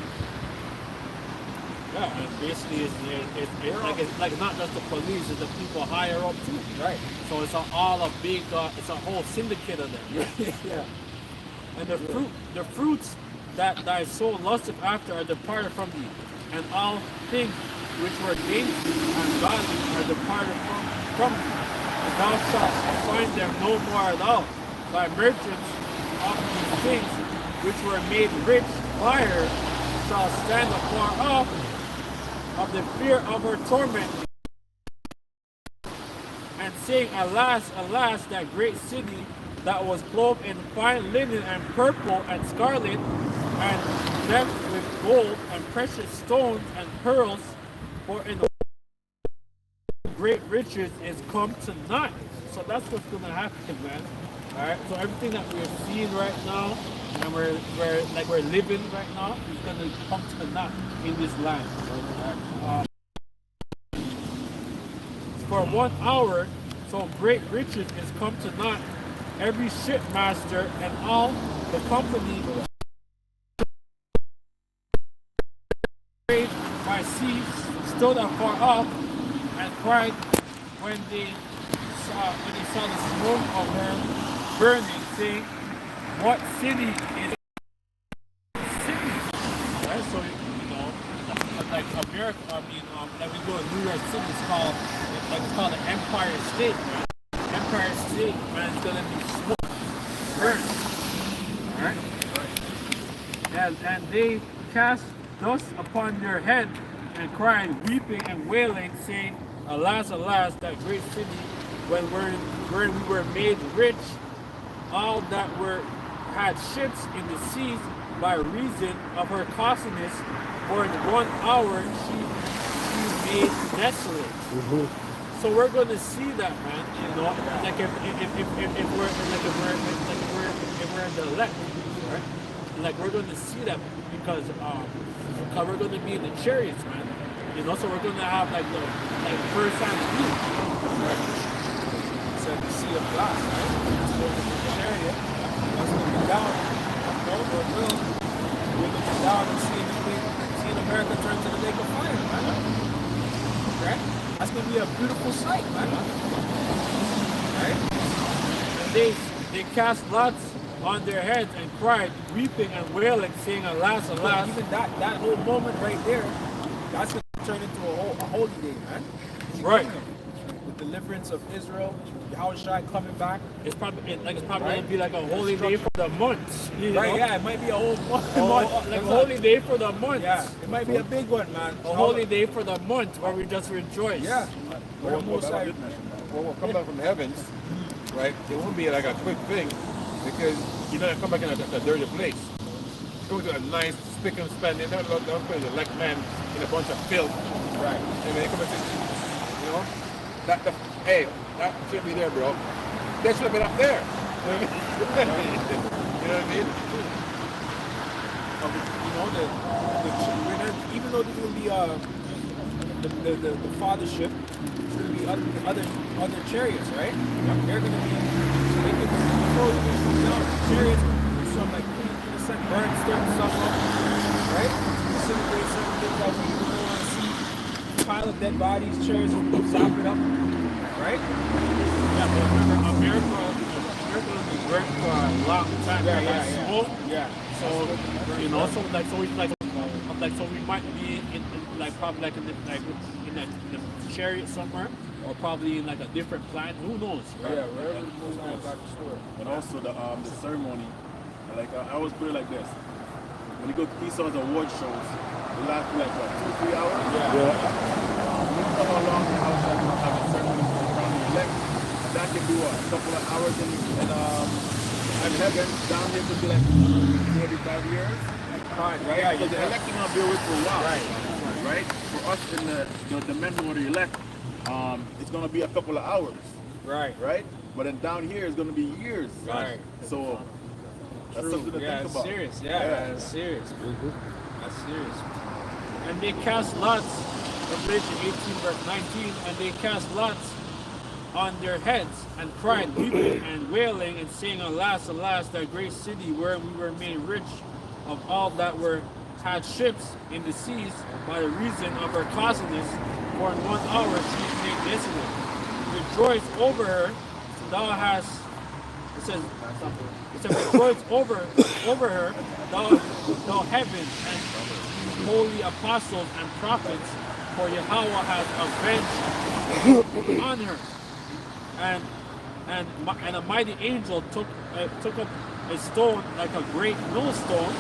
Yeah, and basically it's like not just the police, it's the people higher up too. Right. So it's it's a whole syndicate of them. Yeah. And the fruits that thy soul lusteth after are departed from thee, and all things which were dainty and godly are departed from thee. And thou shalt find them no more at all. Thy merchants of these things which were made rich by her shall stand afar off of the fear of her torment, and saying, Alas, alas, that great city that was clothed in fine linen and purple and scarlet, and decked with gold and precious stones and pearls, for in the great riches is come to naught. So that's what's going to happen, man. All right. So everything that we're seeing right now, and we're living right now, is going to come to naught in this land. for 1 hour, so great riches is come to naught. Every shipmaster and all the company by sea stood afar off and cried when they saw the smoke of her burning, saying, "What city is city?" Right? So like America, like we go to New York City, it's called the Empire State. Man. Empire State, man, it's gonna be smoke, burnt. All right. And they cast dust upon their head and cried, weeping and wailing, saying, "Alas, alas, that great city, when we were made rich, all that had ships in the seas by reason of her costliness, for in 1 hour she made desolate." So we're going to see that, man. You know, like if we're in the elect, right? Like we're going to see that because we're going to be in the chariots, man. You know, so we're going to have like first hand view. Right? So the sea of glass, right? So the chariot, that's looking down. We're looking down and seeing America turn to the lake of fire, man. Right? That's gonna be a beautiful sight, man. Right? And they cast lots on their heads and cried, weeping and wailing, saying, "Alas, alas." Even that whole moment right there, that's gonna turn into a holy day, man. Right. The deliverance of Israel, Yahushua coming back. It's probably gonna be like a holy day for the months. You know? Right, yeah, it might be a whole month. Like a holy day for the month. Yeah, it might be a big one, man. A holy day for the month where we just rejoice. Yeah. Well, we'll come back from the heavens, right? It won't be like a quick thing because you're not gonna come back in a dirty place. Go to a nice spick and span. They're not going to put the elect man in a bunch of filth. Right. And they come and say, you know, hey, that shouldn't be there, bro. That should have been up there. You know what I mean? Even though there's gonna be the fathership, there's gonna be other chariots, right? They're gonna be chariots from like burn certain stuff up, right? Disintegrate certain things that we don't want to see. Pile of dead bodies, chariots, zap it up, right? Yeah, but remember, America will be great for a long time. Yeah. So you know, so we might be in probably like in the chariot somewhere, or probably in like a different planet. Who knows? Right? Yeah, wherever the Most High back to store. And also the ceremony, like I always put it like this: when you go to Esau's award shows, they last for like what, 2-3 hours. Yeah. You know how long the house has a ceremony for the crown of the elect. And that can do a couple of hours in heaven. Down here could be like 45 years. Right? Yeah, So the elect are gonna be with for a while. Right? For us in the dimension of the elect, it's gonna be a couple of hours. Right. But then down here it's gonna be years. Right. So that's something to think about. Serious. Yeah, that's serious. That's serious. And they cast lots, Revelation 18 verse 19, and they cast lots on their heads and cried, weeping and wailing and saying, "Alas, alas, that great city where we were made rich of all that had ships in the seas by the reason of her costliness, for in 1 hour she is made desolate. Rejoice over her, thou hast," it says rejoice over her, thou heaven and holy apostles and prophets, for Yahweh has avenged on her. And a mighty angel took up a stone like a great millstone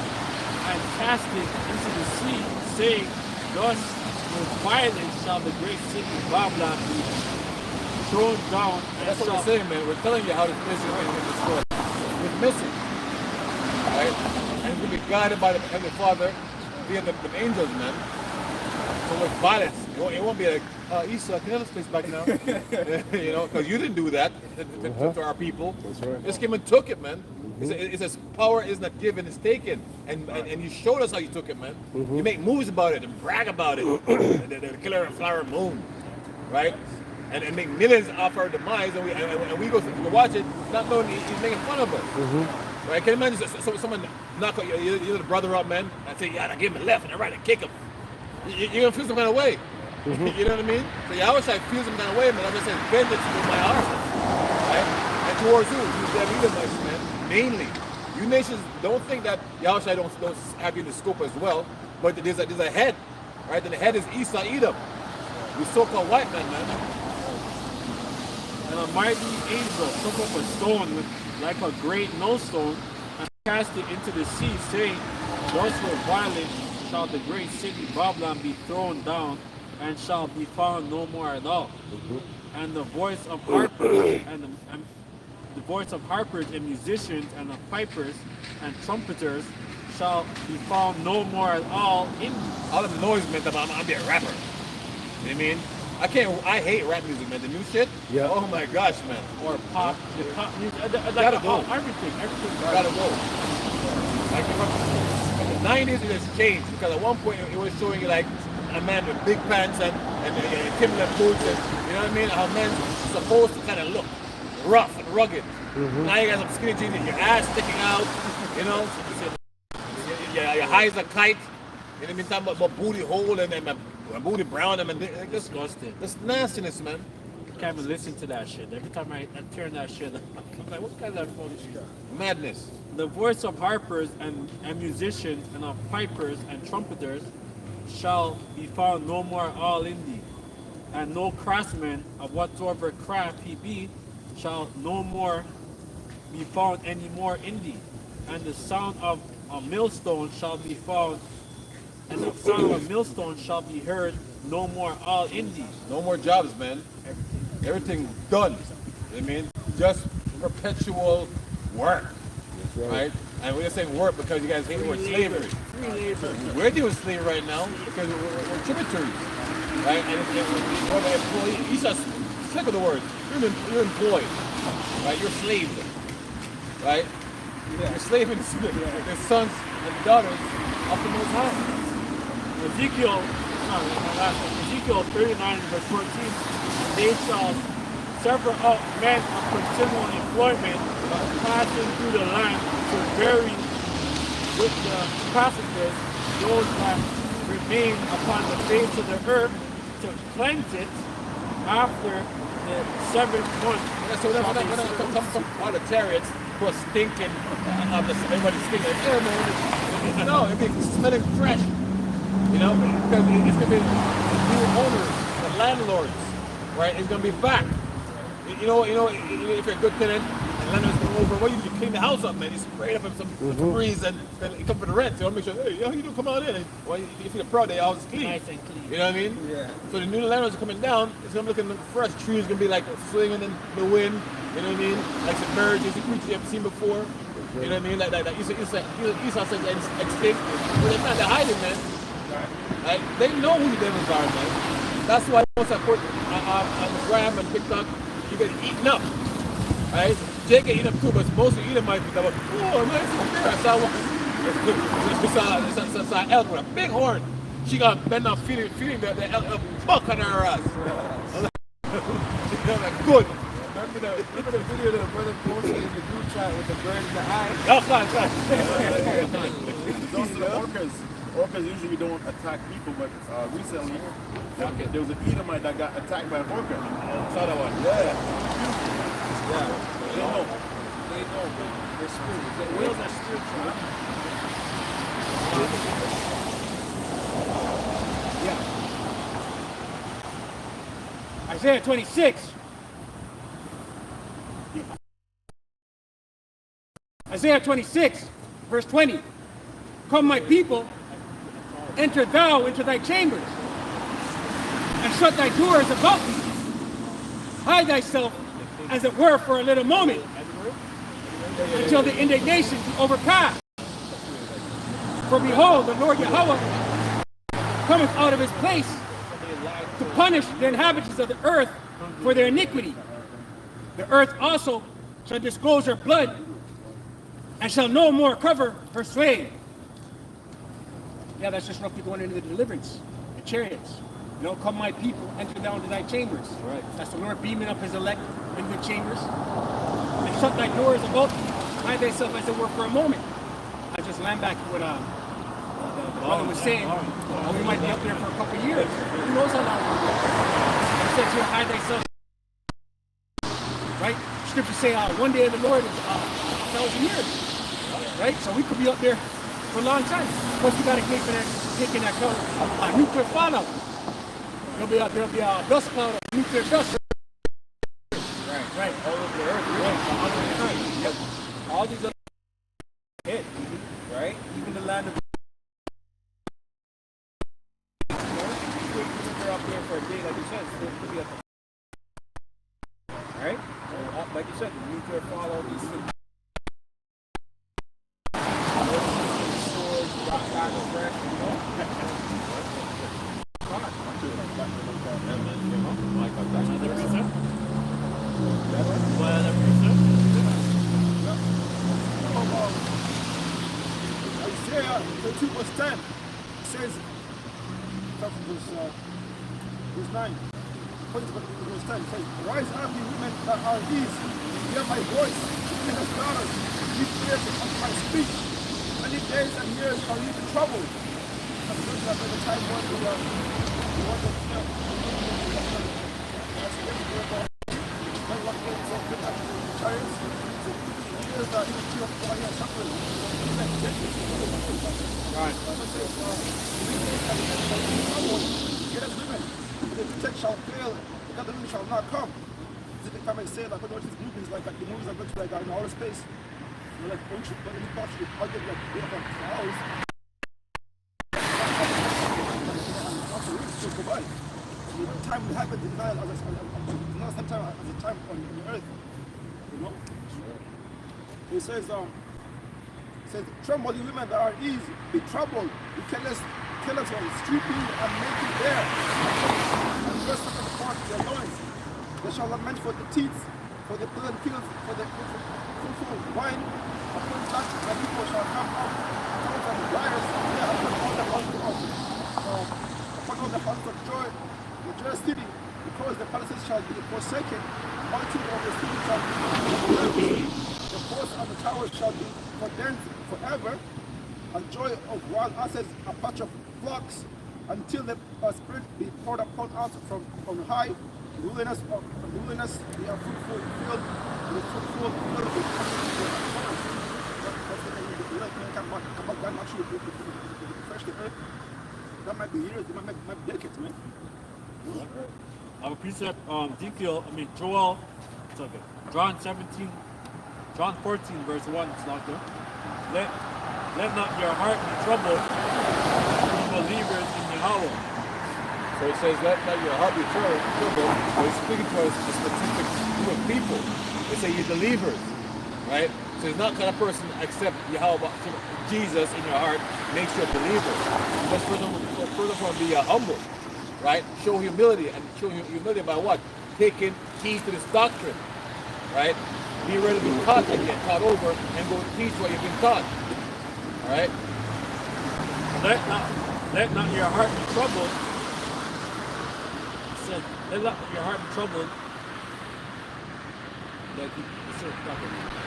and cast it into the sea, saying, "Thus with violence shall the great city Babylon be thrown down." That's what we're saying, man. We're telling you how this mission is destroyed. It's missing. Right? And it's going to be guided by the Heavenly Father via the angels, man. So with violence, it won't be like, Esau, can you have space back now? You know, because you didn't do that to our people. That's right. Just came and took it, man. It says power is not given, it's taken. And you showed us how you took it, man. You make movies about it and brag about it. The killer and flower moon, right? and make millions off our demise, and we go to watch it, not knowing he's making fun of us. Right? Can you imagine someone knock your little brother up, man, and say, yeah, I give him a left and a right and kick him? You're going to feel some kind of way. You know what I mean? So Yahushua feels some kind of way, man. I'm just saying, vengeance is my heart. Right? And towards who? You them Edomites, man. Mainly. You nations don't think that Yahushua don't have you in the scope as well, but there's a head. Right? And the head is Esau, Edom. We so-called white man, man. And a mighty angel took up a stone like a great millstone and cast it into the sea, saying, thus with violence shall the great city Babylon be thrown down, and shall be found no more at all. And the voice of harpers and the voice of harpers and musicians and of pipers and trumpeters shall be found no more at all in all of the noise meant that I'm gonna be a rapper. You know what I mean? I hate rap music, man. The new shit. Yeah. Oh my gosh, man. Or pop, the pop music. Gotta go. Everything. Gotta go. Like from the 90s, it has changed because at one point it was showing you like a man with big pants and Timberland boots, and you know what I mean? How men's supposed to kind of look rough and rugged. Now you got some skinny jeans and your ass sticking out. You know, your eyes are kite. You know what I mean? Talking about booty hole and my booty brown. I mean, disgusting. That's nastiness, man. I can't even listen to that shit. Every time I turn that shit on, I'm like, what kind of phone shit? Madness. The voice of harpers and musicians and of pipers and trumpeters shall be found no more all in thee, and no craftsman of whatsoever craft he be shall no more be found any more in thee, and the sound of a millstone shall be found, and the sound of a millstone shall be heard no more all in thee. No more jobs, man. Everything done. You know what I mean? Just perpetual work. Right? And we're just saying work because you guys hate the word slavery. We're doing slavery right now because we're tributaries. Right? And you're the employee. You just stick with the word. You're employed. Right? You're slaved. Right? You're slaving the sons and daughters of the Most High. Ezekiel 39 verse 14, they shall sever up men of continual employment, passing through the land to bury with the passengers those that remain upon the face of the earth, to cleanse it after the 7th month. Yeah, so we're not come from all the chariots who are stinking, everybody's stinking. No, it'd be smelling fresh. You know, because it's going to be new owners, the landlords, right? It's going to be back. You know, if you're a good tenant, and landlords come over, what you clean the house up, man. You spray it up in some breeze, and then you come for the rent. So you want to make sure, hey, you do come on in. And, well, if you're proud, they always clean. Nice and clean. You know what I mean? Yeah. So the new landlords are coming down. It's going to be looking fresh. Trees going to be like swinging in the wind. You know what I mean? Like some birds, it's a creature you haven't seen before. You know what I mean? Like Esau says extinct. But they're hiding, man. Right? They know who the devils are, man. That's why once I put on the gram and TikTok, you get eaten up. Right? Jake get eaten up too, but most of them might be like, oh man, I saw an elk with a big horn. She got bent up feeding the elk a buck on her ass. Like, good. Remember the video that the brother posted in the group chat with the bird in the eye? Oh, fine. Those are the orcas usually don't attack people, but recently there was an Edomite that got attacked by an orca. Saw that one. Yeah. They know, but they're spiritual. The whales are spiritual. Yeah. Isaiah 26. Isaiah 26, verse 20. Come, my people, enter thou into thy chambers, and shut thy doors about thee. Hide thyself, as it were, for a little moment, until the indignation be overpassed. For behold, the Lord Yahweh cometh out of his place to punish the inhabitants of the earth for their iniquity. The earth also shall disclose her blood, and shall no more cover her slain. Yeah, that's just roughly going into the deliverance, the chariots. You know, come my people, enter down to thy chambers. Right. That's the Lord beaming up his elect into the chambers. And shut thy doors about thee. Hide thyself as it were for a moment. I just land back to what the brother was saying. Oh, we might be up there for a couple of years. Who knows how long we'll be up there. He said to hide thyself. Right? Scripture say one day of the Lord is 1,000 years. Right? So we could be up there for a long time. Plus we got to take in that nuclear fallout. There'll be a dust cloud of nuclear dust. Right. All over the earth. Right. Yep. All these other hit, right? Even the land of we're up there for a day, like you said, so it could be up right? Like you said, the nuclear fallout, these things. Isaiah 32 verse 10 says, from verse 9, verse 10 says, rise up, you women that are these, hear my voice, women as daughters, give ears to my speech. Many days and years shall you be troubled. And those that at the time when the one the text shall fail, the gathering shall not come. If I may say that, but these movies like the movies are going to like in outer space. You know, like ancient, but in the past, you get like beautiful flowers. Goodbye. The time will happen in Israel not sometime as a time on the earth. You know? It says, tremble, you women that are easy, be troubled, be careless on stripping and making bare, and rest of the part of their loins. They shall lament for the teeth, for the pleasant fields, for the fruitful wine, upon that the people shall come out, tongues and liars, they have put all the houses of upon all the houses of joy, the joyous city, because the palaces shall be forsaken, multitude of the city shall be demolished, the posts and the towers shall be condemned forever, and joy of wild asses, a patch of flocks, until the spirit be poured upon us from high. Wilderness, we are fruitful field, the fruitful field of the come back down actually refresh the earth. That might be years, that might be decades, man. I have a precept, Joel, it's okay. John 14, verse 1, it's not there. Let not your heart be troubled, you believers in Yahweh. So it says, let not your heart be troubled. But it's speaking to us a specific group of people. They say you're believers, right? So it's not kind of person except Yahweh, Jesus in your heart makes you a believer. But furthermore, be humble, right? Show humility, and show humility by what? Taking heed to this doctrine, right? Be ready to be taught and get taught over, and go teach what you've been taught, all right? Let not your heart be troubled. Let not your heart be troubled.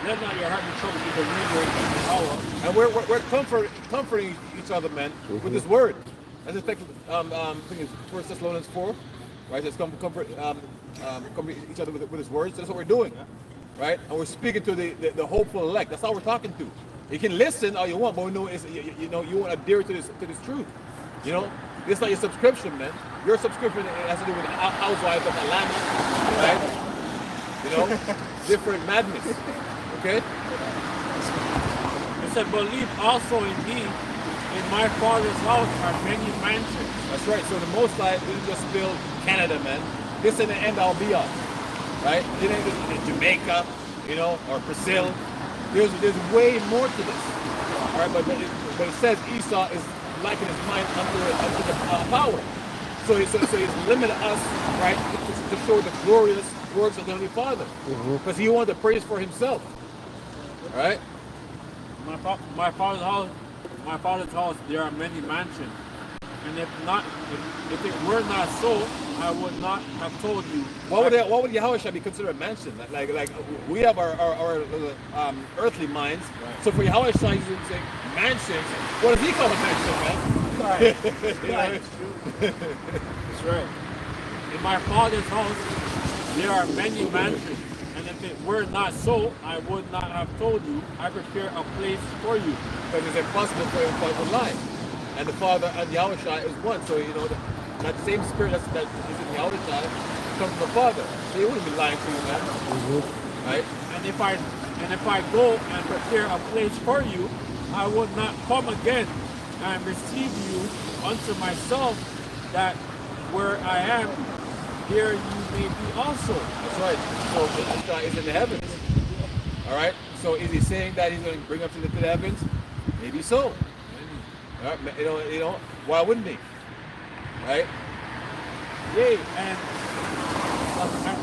Let not your heart be troubled, you believe in Yahweh. And we're comforting each other, man, with this word. As it's like, I think it's 1 Thessalonians 4, right? It's comfort each other with his words. That's what we're doing, right? And we're speaking to the hopeful elect. That's all we're talking to. You can listen all you want, but we know you want to adhere to this truth. You know, it's like your subscription, man. Your subscription has to do with Housewives of Atlanta, right? You know, different madness. Okay. It said, believe also in me. In my Father's house are many mansions. That's right. So the Most High didn't just build Canada, man. This ain't the end all be all, right? It ain't in Jamaica, you know, or Brazil. There's way more to this. All right, but it says Esau is liking his mind unto the power. So he's limited us, right, to show the glorious works of the Heavenly Father, because he wanted to praise for himself. All right. My father's house, there are many mansions. And if it were not so, I would not have told you. What would Yahweh be considered a mansion? Like we have our earthly minds. So for Yahweh he's saying mansions. What does he call a mansion, man? Right. You know? That's right. In my Father's house, there are many mansions. And if it were not so, I would not have told you. I prepare a place for you. Because it's impossible for him to lie. And the Father and Yahweh is one. So, you know, that same spirit that is in Yahweh comes from the Father. So he wouldn't be lying to you, man. Right? And if I go and prepare a place for you, I would not come again and receive you unto myself, that where I am, there you may be also. That's right. So this guy is in the heavens. All right. So is he saying that he's going to bring up to the heavens? Maybe so. All right. You know, why wouldn't he? Right. Yea, and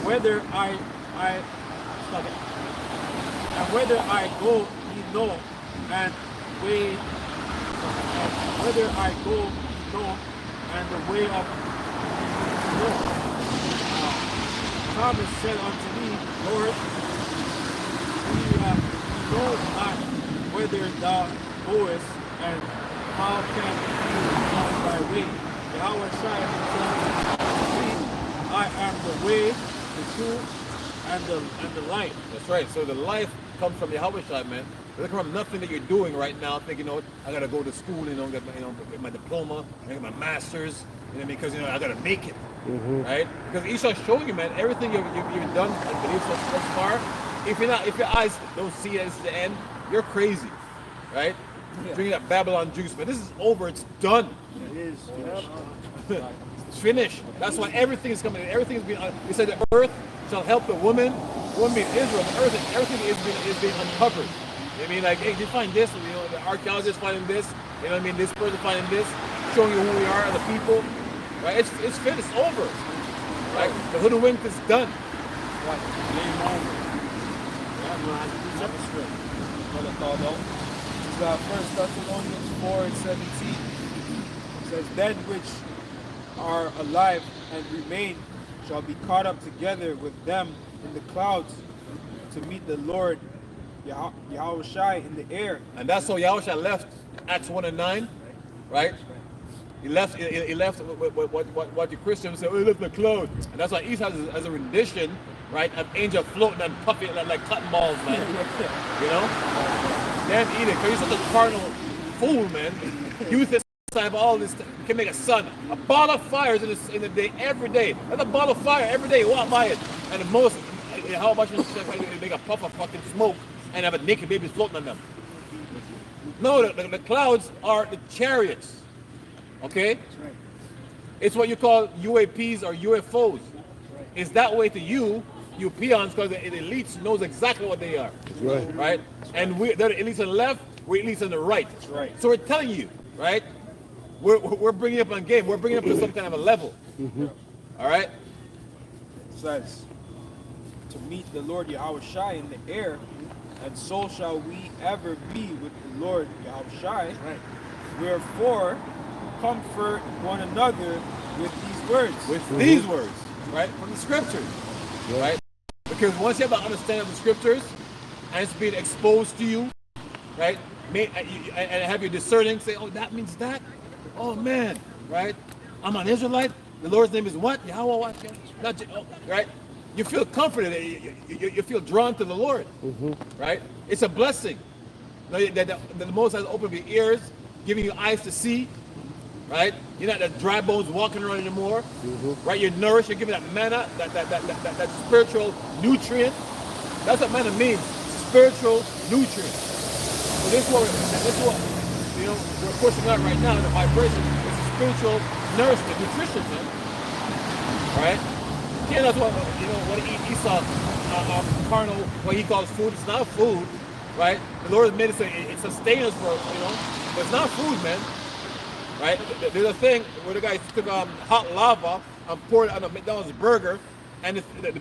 whether I go, ye know, and way, whether I go, ye know, and the way of you know. Thomas said unto me, Lord, we know not whither thou goest, and how can we know thy way? Yahweh said unto me, I am the way, the truth, and the life. That's right. So the life comes from Yahweh Shai, man. It doesn't come from nothing that you're doing right now, thinking, you know, I gotta go to school, get my diploma, get my master's, because I gotta make it. Right? Because Esau's showing you, man, everything you've done and believed so far. If your eyes don't see it as the end, you're crazy, right? Drinking that Babylon juice, man. This is over. It's done. It is. It's finished. That's why everything is coming. Everything is being. He said the earth shall help the woman. The woman being Israel. The earth, everything is being uncovered. I mean, like, hey, did you find this? The archaeologists finding this. You know what I mean? This person finding this, showing you who we are and the people. Right? It's finished. It's over. Right? The hoodwink is done. Right. Game over. Brother Carlo. This is 1 Thessalonians 4:17. It says, then which are alive and remain shall be caught up together with them in the clouds to meet the Lord Yahweh Shai in the air. And that's how Yahweh Shai left Acts 1:9, right? He left what the Christians say, oh, he left the cloud. And that's why Esau has a rendition, right, of angel floating and puffing like cotton balls, man. You know? Damn Edith, because you're such a carnal fool, man. You think of all this, you can make a sun. A ball of fire is in the day, every day. That's a ball of fire every day. Walk by it. And the most, how much you make a puff of fucking smoke and have a naked baby floating on them? No, the clouds are the chariots. Okay? Right. It's what you call UAPs or UFOs. Right. It's that way to you peons, because the elites knows exactly what they are. Right. Right? And they're the elites on the left, we're elites on the right. That's right. So we're telling you, right? We're bringing up on game. We're bringing up to some kind of a level. All right? It says, to meet the Lord Yahweh Shai in the air, and so shall we ever be with the Lord Yahweh Shai. Right. Wherefore, comfort one another with these words. With these words, right? From the scriptures, right? Because once you have an understanding of the scriptures, and it's being exposed to you, right? And have you discerning, say, oh, that means that? Oh, man, right? I'm an Israelite. The Lord's name is what? Yahweh what? Right? You feel comforted. You feel drawn to the Lord, right? It's a blessing. That the Most High has opened your ears, giving you eyes to see, right? You're not the dry bones walking around anymore, right? You're nourished. You're given that manna, that spiritual nutrient. That's what manna means, spiritual nutrient. So this is what we're pushing out right now in the vibration. It's a spiritual nourishment, nutrition, man. All right? You can't just want to eat Esau carnal, what he calls food. It's not food, right? The Lord has made it so it sustains us for, but it's not food, man. Right? There's a thing where the guy took hot lava and poured it on a McDonald's burger, and the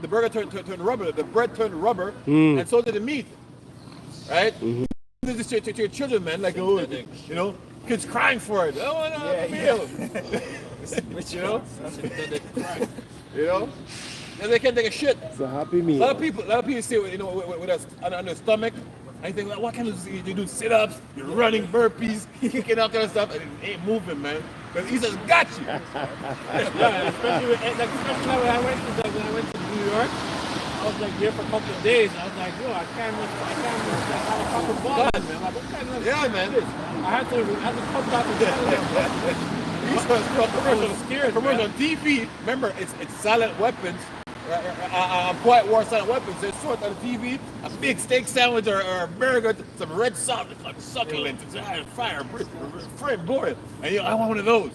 burger turned rubber. The bread turned rubber, and so did the meat. Right? This to your children, man. Like, Kids crying for it. Oh, no, meal. Which, You know? You know? And they can't take a shit. It's a happy A meal. lot of people see, you know, with us on their stomach. I think, like, what kind of you do sit-ups, you're running burpees, kicking all kind of stuff, and it ain't moving, man. Because he just got you. Yeah, especially when I went to New York, I was like there for a couple of days. I was like, yo, I can't have a proper ball, man. Like, what kind of Yeah, man. this? I had to come back and These ones come commercial, scared, commercial on TV. Remember, it's silent weapons. Quiet war silent weapons. They sort on the TV, a big steak sandwich or a burger, some red sauce, like succulent, it's fire, fried boil. And you know, I want one of those.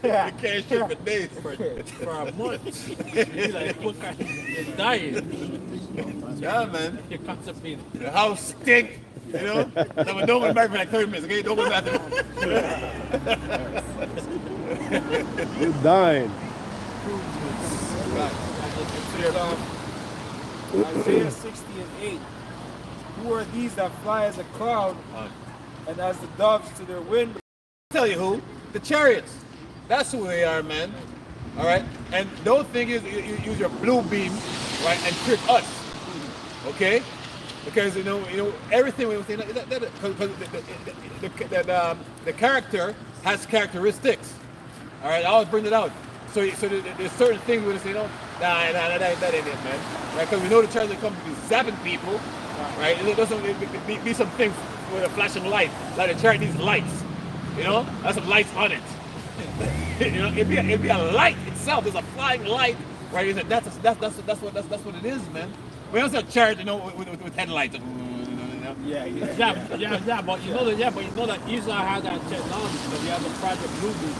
Yeah. You can't shit for days. for a month. You're like, what kind of, you're dying. Yeah, man. You're constipated. The house stink. You know? So don't go back for like 30 minutes, okay? Don't go back. You're dying. Isaiah 60 and 8. Who are these that fly as a cloud and as the doves to their wind? Tell you who? The chariots. That's who they are, man. All right? And don't think you use your blue beam, right, and trick us. Okay? Because you know everything we say the character has characteristics. All right, I always bring it out. So there's certain things we say, no, that ain't it, man. Right? Because we know the chariots come to be zapping people, right? And it doesn't be something with a flashing light. Like the chariot needs lights. You know, that's some lights on it. You know, it'd be a light itself. There's a flying light, right? You said that's what it is, man. We don't say a chariot, you know, with headlights. Yeah. But you know that Israel has that technology. So you have the Project Blue Boot.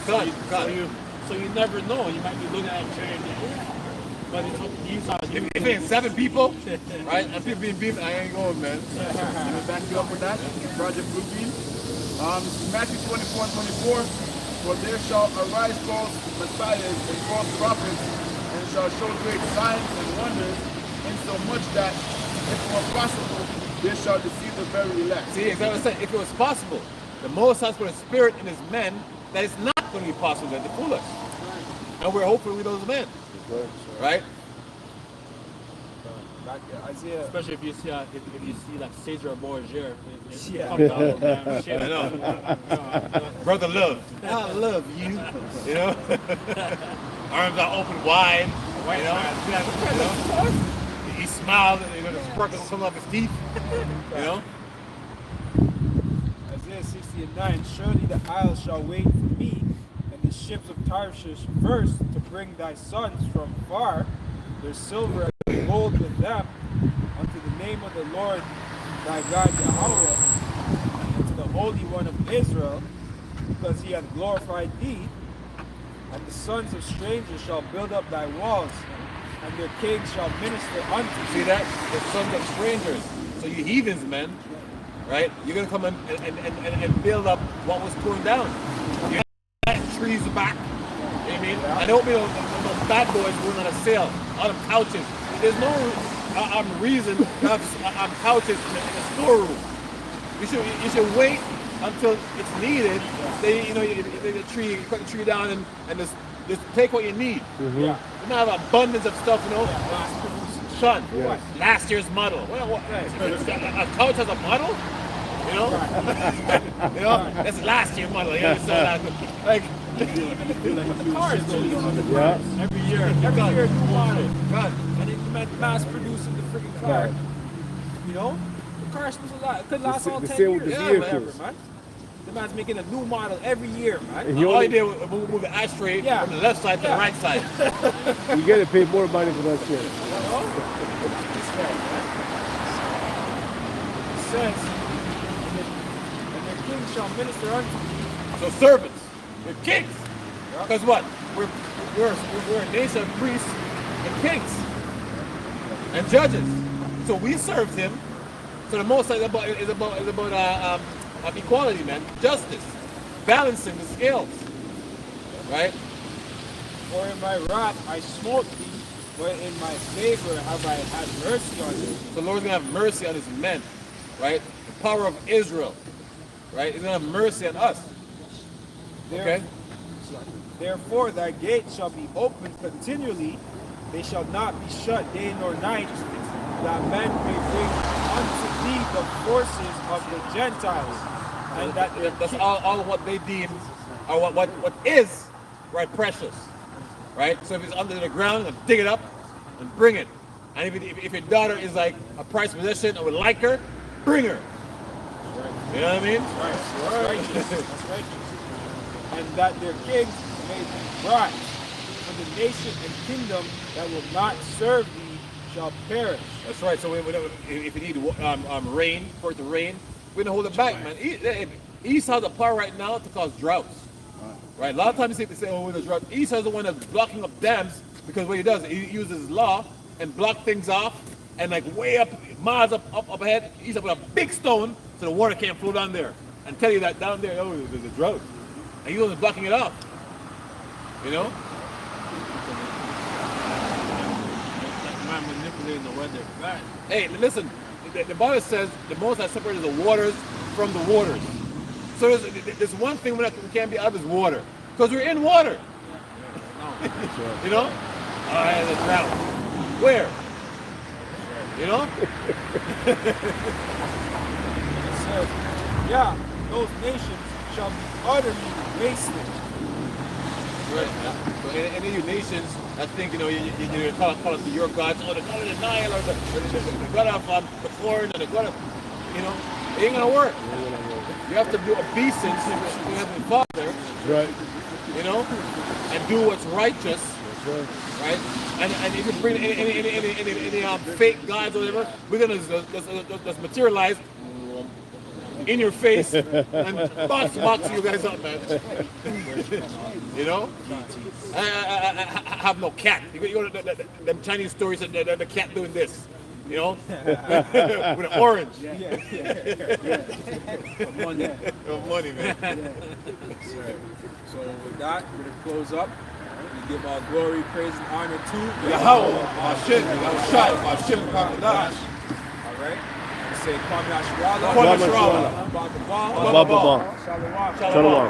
So you never know. You might be looking at a train. But it's Esau. If it's 7 people, right, and people being beaten, I ain't going, man. Let me back you up with that. Project Blue Beam. Matthew 24:24. For there shall arise false messiahs and false prophets, and shall show great signs and wonders, insomuch that, if it were possible, they shall deceive the very elect. See, exactly what I said. If it was possible, the Most High put a spirit in his men that it's not going to be possible to fool us. And we're hoping with those men. Right? Back to Isaiah. Especially if you see like Cesar Borgia. Yeah. I know. Brother Love. I love you. You know? Arms are open wide. You know? He smiled and the sparkles come off his teeth. You know? Isaiah 60 and 9. Surely the isles shall wait for me, and the ships of Tarshish first to bring thy sons from far, their silver and gold with them, unto the name of the Lord thy God Yahweh, and to the Holy One of Israel, because he hath glorified thee. And the sons of strangers shall build up thy walls, and their kings shall minister unto thee. See that? The sons of strangers. So you heathens, man. Right? You're going to come and build up what was torn down. You got trees back. You know what I mean? I don't mean those bad boys going on a sale, on them couches. There's no reason to have couches in a storeroom. You should wait until it's needed. Then you cut the tree down and just take what you need. Mm-hmm. Yeah. You might have abundance of stuff, you know. Son, Yeah. last year's model. A couch has a model? You know? You know? That's last year's model. You know? So like Cars too. Yeah. Every year new model. God. And they mass producing the freaking car. You know? The car spends a lot. It could last all The 10 same with years. the Yeah, man. vehicles. Man. The man's making a new model every year, man. And you All only- you did was move the ashtray Yeah. from the left side to the Yeah. right side. You gotta pay more money for that shit. You know? This way, man. It says, and their kings shall minister unto thee. So servants, we're kings. Because what? We're a nation of priests and kings and judges. So we served him. So the most is about equality, man, justice, balancing the scales, right? For in my wrath I smote thee, but in my favor have I had mercy on thee. So the Lord's gonna have mercy on his men, right? The power of Israel, right? He's gonna have mercy on us. Okay? Therefore thy gates shall be open continually, they shall not be shut day nor night, that men may bring unto thee the forces of the Gentiles, and that their That's all what they deem, or what is, right, precious. Right? So if it's under the ground, then dig it up and bring it. And if your daughter is like a prized possession or would like her, bring her. You know what I mean? That's righteous. That's righteous. And that their kings may be brought, for the nation and kingdom that will not serve thee shall perish. That's right. So if you need rain, for it to rain, we don't hold it back, man. Esau has the power right now to cause droughts. Right? A lot of times they say, oh, there's drought. Esau is the one that's blocking up dams, because what he does, he uses law and block things off, and like way up, miles up ahead, he's up with a big stone so the water can't flow down there. And tell you that down there, oh, there's a drought. And he's only blocking it off. You know? That man manipulating the weather. Right. Hey, listen, the Bible says the Most High separated the waters from the waters. So there's one thing we can't be out of is water, because we're in water. You know? There's a drought. Where? You know? It says, yeah, those nations shall be utterly wasted. Right. So any of you nations that think, you know, you call it to your gods, oh, the god of the Nile, or the god of the corn, or the god of, you know, it ain't gonna work. You have to do obeisance to your Heavenly Father, Right. you know, and do what's righteous, right? And if you bring any fake gods or whatever, we're gonna just materialize in your face and box you guys up, man. You know? I have no cat. You go to them Chinese stories, the cat doing this. You know, with an orange. Money, man. That's right. So with that, we're gonna close up. We give all glory, praise, and honor to Yahweh, Hashem, Hashem, Hakadosh. All right. We say Kwame Ashrala, Kwame Ashrala. Baba Ba, Baba Ba. Shalom. Shalom.